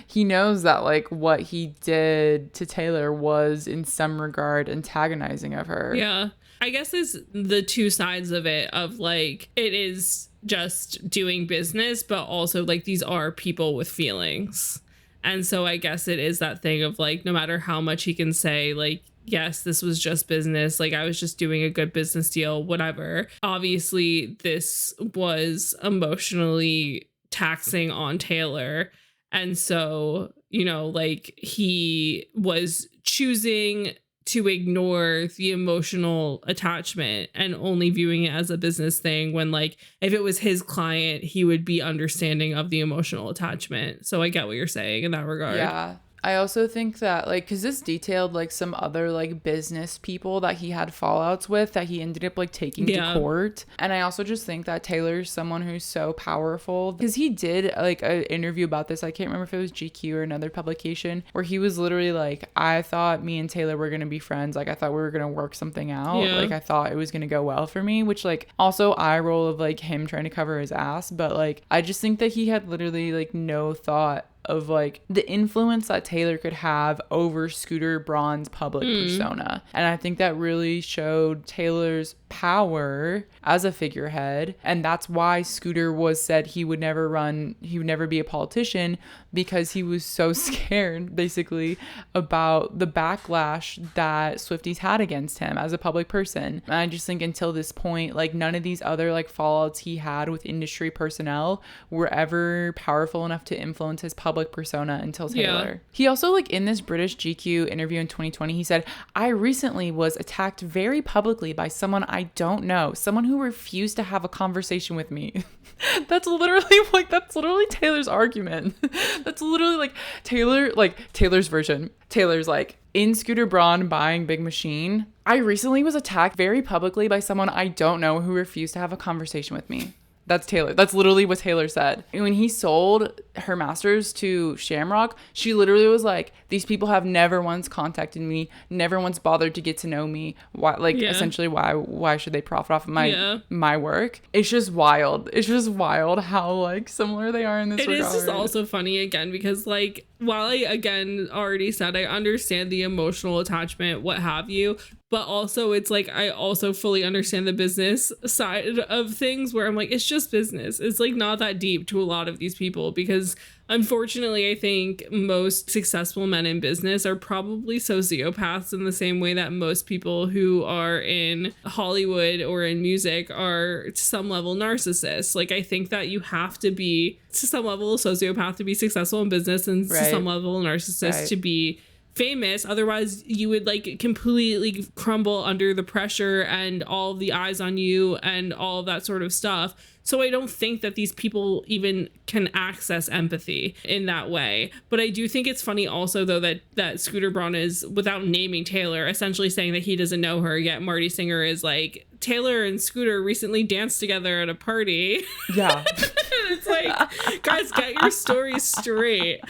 he knows that like what he did to Taylor was in some regard antagonizing of her. Yeah. I guess it's the two sides of it, of like it is just doing business, but also like these are people with feelings. And so I guess it is that thing of like, no matter how much he can say, like, yes, this was just business, like I was just doing a good business deal, whatever. Obviously, this was emotionally taxing on Taylor. And so, you know, like he was choosing to ignore the emotional attachment and only viewing it as a business thing, when like if it was his client, he would be understanding of the emotional attachment. So I get what you're saying in that regard. Yeah. I also think that like, because this detailed like some other like business people that he had fallouts with that he ended up like taking to court. And I also just think that Taylor's someone who's so powerful, because he did like an interview about this. I can't remember if it was GQ or another publication, where he was literally like, I thought me and Taylor were going to be friends. Like I thought we were going to work something out. Yeah. Like I thought it was going to go well for me, which like also eye roll of like him trying to cover his ass. But like, I just think that he had literally like no thought of like the influence that Taylor could have over Scooter Braun's public persona. And I think that really showed Taylor's power as a figurehead. And that's why Scooter was said he would never be a politician, because he was so scared basically about the backlash that Swifties had against him as a public person. And I just think until this point, like none of these other like fallouts he had with industry personnel were ever powerful enough to influence his public persona until Taylor. Yeah. He also like in this British GQ interview in 2020, he said, I recently was attacked very publicly by someone I don't know, someone who refused to have a conversation with me. That's literally Taylor's argument. That's literally like Taylor's version. Taylor's like, in Scooter Braun buying Big Machine, I recently was attacked very publicly by someone I don't know who refused to have a conversation with me. That's Taylor. That's literally what Taylor said. When he sold her masters to Shamrock, she literally was like, these people have never once contacted me, never once bothered to get to know me. Why, essentially, why should they profit off of my work? It's just wild. It's just wild how like similar they are in this regard. It is just also funny again, because like, while I again already said I understand the emotional attachment, what have you, but also it's like I also fully understand the business side of things, where I'm like, it's just business. It's like not that deep to a lot of these people, because unfortunately, I think most successful men in business are probably sociopaths in the same way that most people who are in Hollywood or in music are to some level narcissists. Like, I think that you have to be to some level a sociopath to be successful in business, and to some level a narcissist to be famous. Otherwise you would like completely crumble under the pressure and all the eyes on you and all of that sort of stuff. So I don't think that these people even can access empathy in that way. But I do think it's funny also, though, that Scooter Braun is, without naming Taylor, essentially saying that he doesn't know her, yet Marty Singer is like, Taylor and Scooter recently danced together at a party. Yeah. It's like, guys, get your story straight.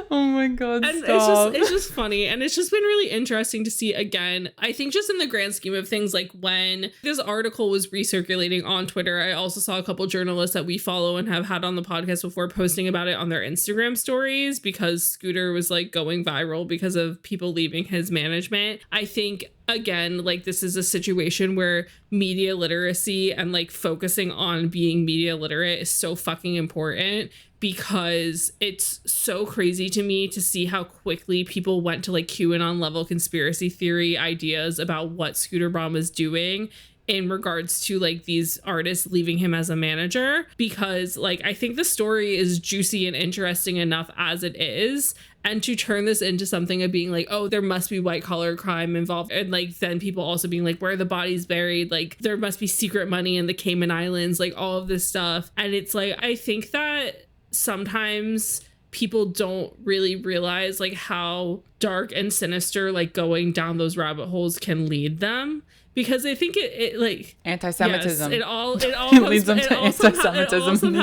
Oh my God, and stop. It's just funny. And it's just been really interesting to see again. I think just in the grand scheme of things, like when this article was recirculating on Twitter, I also saw a couple journalists that we follow and have had on the podcast before posting about it on their Instagram stories because Scooter was like going viral because of people leaving his management. I think again, like this is a situation where media literacy and like focusing on being media literate is so fucking important, because it's so crazy to me to see how quickly people went to like QAnon level conspiracy theory ideas about what Scooter Braun was doing in regards to like these artists leaving him as a manager, because like I think the story is juicy and interesting enough as it is, and to turn this into something of being like, oh, there must be white collar crime involved, and like then people also being like, where are the bodies buried, like there must be secret money in the Cayman Islands, like all of this stuff. And it's like, I think that sometimes people don't really realize like how dark and sinister like going down those rabbit holes can lead them, because I think it like anti-Semitism. Yes, it all leads them to anti-Semitism.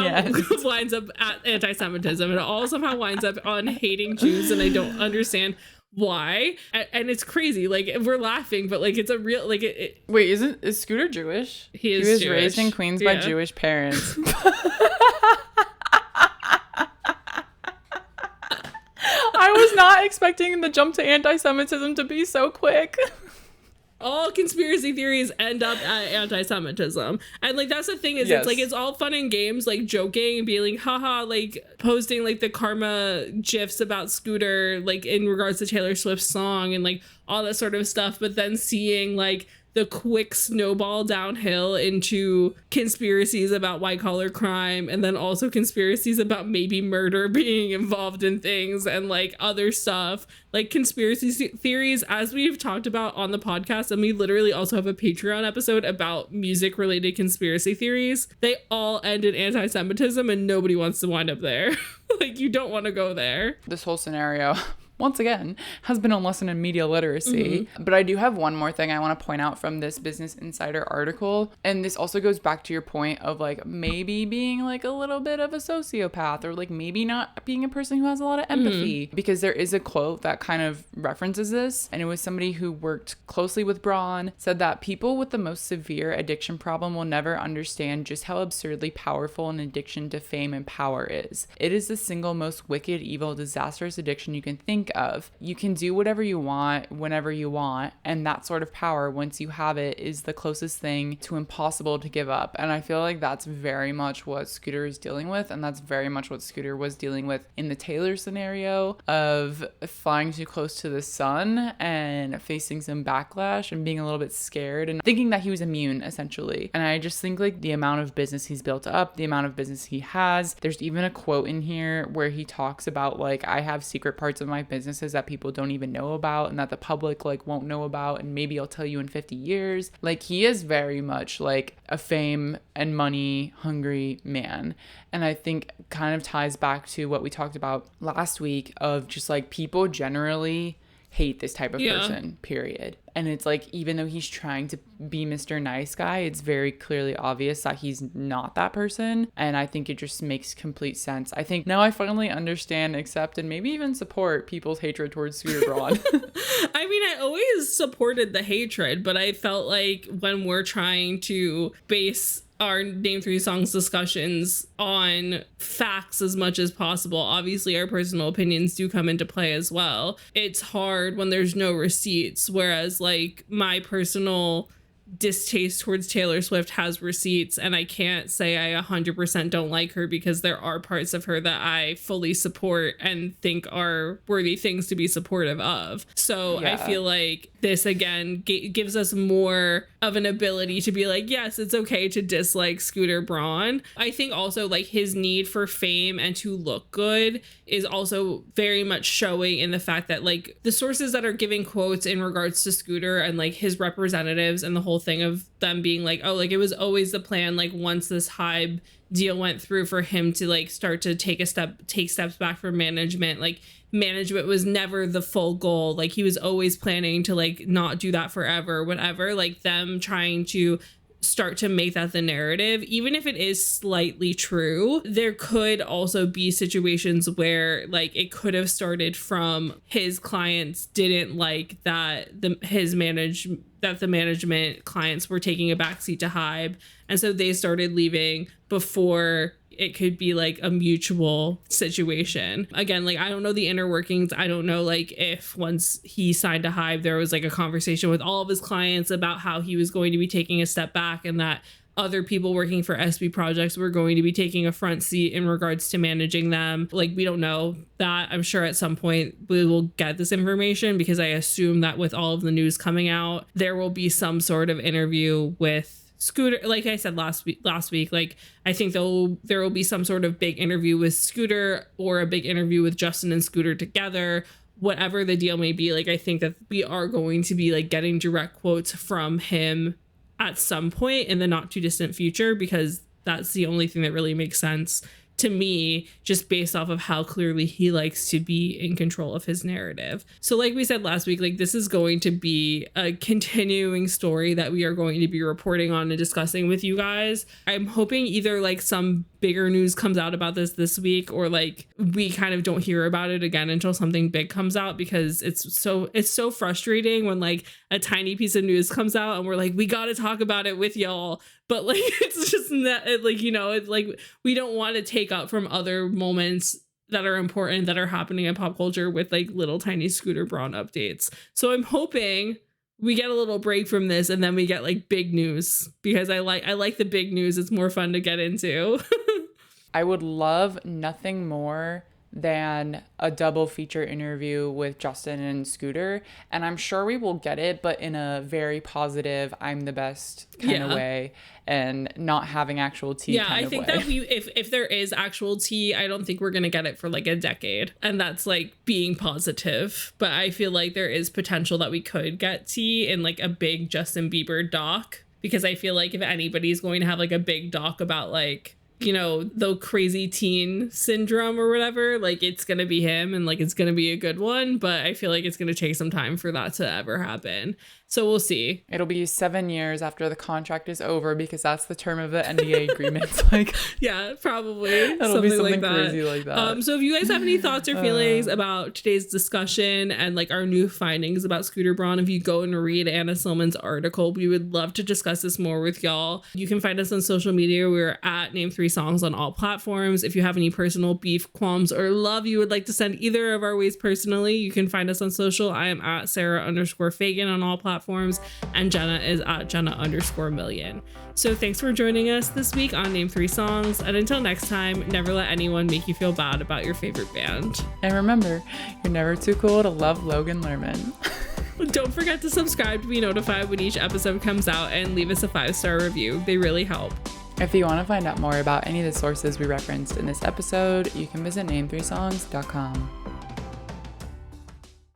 Winds up at anti-Semitism. It all somehow winds up on hating Jews, and I don't understand why. And it's crazy. Like we're laughing, but like it's a real like it. Wait, is Scooter Jewish? He was Jewish. Raised in Queens by Jewish parents. I was not expecting the jump to anti-Semitism to be so quick. All conspiracy theories end up at anti-Semitism. And like that's the thing is, it's like it's all fun and games, like joking and being like haha, like posting like the karma gifs about Scooter like in regards to Taylor Swift's song and like all that sort of stuff, but then seeing like the quick snowball downhill into conspiracies about white collar crime, and then also conspiracies about maybe murder being involved in things, and like other stuff like conspiracy theories, as we've talked about on the podcast. And we literally also have a Patreon episode about music related conspiracy theories. They all end in anti-Semitism, and nobody wants to wind up there. Like you don't want to go there. This whole scenario, once again, has been a lesson in media literacy. But I do have one more thing I want to point out from this Business Insider article. And this also goes back to your point of like maybe being like a little bit of a sociopath, or like maybe not being a person who has a lot of empathy. Because there is a quote that kind of references this. And it was somebody who worked closely with Braun, said that people with the most severe addiction problem will never understand just how absurdly powerful an addiction to fame and power is. It is the single most wicked, evil, disastrous addiction you can think of. You can do whatever you want whenever you want, and that sort of power, once you have it, is the closest thing to impossible to give up. And I feel like that's very much what Scooter is dealing with, and that's very much what Scooter was dealing with in the Taylor scenario of flying too close to the sun and facing some backlash and being a little bit scared and thinking that he was immune, essentially. And I just think like the amount of business he's built up, the amount of business he has, there's even a quote in here where he talks about like, I have secret parts of my businesses that people don't even know about and that the public like won't know about, and maybe I'll tell you in 50 years. Like he is very much like a fame and money hungry man. And I think kind of ties back to what we talked about last week of just like people generally hate this type of person, period. And it's like, even though he's trying to be Mr. Nice Guy, it's very clearly obvious that he's not that person. And I think it just makes complete sense. I think now I finally understand, accept, and maybe even support people's hatred towards Scooter Braun. I mean, I always supported the hatred, but I felt like when we're trying to base our Name 3 Songs discussions on facts as much as possible, obviously our personal opinions do come into play as well. It's hard when there's no receipts, whereas like my personal distaste towards Taylor Swift has receipts, and I can't say I 100% don't like her, because there are parts of her that I fully support and think are worthy things to be supportive of. So I feel like this again gives us more of an ability to be like, yes, it's okay to dislike Scooter Braun. I think also like his need for fame and to look good is also very much showing in the fact that like the sources that are giving quotes in regards to Scooter and like his representatives and the whole thing of them being like, oh, like it was always the plan, like once this Hybe deal went through, for him to like start to take steps back from management. Like management was never the full goal. Like he was always planning to like not do that forever, whatever. Like them trying to start to make that the narrative, even if it is slightly true. There could also be situations where like it could have started from his clients didn't like that the management clients were taking a backseat to Hybe, and so they started leaving before it could be like a mutual situation. Again, like I don't know the inner workings. I don't know like if once he signed to Hybe, there was like a conversation with all of his clients about how he was going to be taking a step back and that other people working for SB projects were going to be taking a front seat in regards to managing them. Like we don't know that. I'm sure at some point we will get this information, because I assume that with all of the news coming out, there will be some sort of interview with Scooter. Like I said last week, like I think there will be some sort of big interview with Scooter or a big interview with Justin and Scooter together, whatever the deal may be. Like I think that we are going to be like getting direct quotes from him at some point in the not too distant future, because that's the only thing that really makes sense to me, just based off of how clearly he likes to be in control of his narrative. So like we said last week, like this is going to be a continuing story that we are going to be reporting on and discussing with you guys. I'm hoping either like some bigger news comes out about this week, or like we kind of don't hear about it again until something big comes out, because it's so frustrating when like a tiny piece of news comes out and we're like, we got to talk about it with y'all, but like it's just not like, you know, it's like we don't want to take up from other moments that are important that are happening in pop culture with like little tiny Scooter Braun updates. So I'm hoping we get a little break from this and then we get like big news, because I like the big news. It's more fun to get into. I would love nothing more than a double feature interview with Justin and Scooter, and I'm sure we will get it, but in a very positive, I'm the best kind of way, and not having actual tea kind of way. That if there is actual tea, I don't think we're gonna get it for like a decade, and that's like being positive. But I feel like there is potential that we could get tea in like a big Justin Bieber doc, because I feel like if anybody's going to have like a big doc about like, you know, the crazy teen syndrome or whatever, like it's gonna be him, and like it's gonna be a good one, but I feel like it's gonna take some time for that to ever happen. So we'll see. It'll be 7 years after the contract is over, because that's the term of the NDA agreement. Like, yeah, probably. It'll be something crazy like that. So if you guys have any thoughts or feelings about today's discussion and like our new findings about Scooter Braun, if you go and read Anna Silman's article, we would love to discuss this more with y'all. You can find us on social media. We're at Name3Songs on all platforms. If you have any personal beef, qualms, or love you would like to send either of our ways personally, you can find us on social. I am at Sarah_Fagan on all platforms, and Jenna is at Jenna_million. So thanks for joining us this week on Name3Songs, and until next time, never let anyone make you feel bad about your favorite band. And remember, you're never too cool to love Logan Lerman. Don't forget to subscribe to be notified when each episode comes out, and leave us a 5-star review. They really help. If you want to find out more about any of the sources we referenced in this episode, you can visit name3songs.com.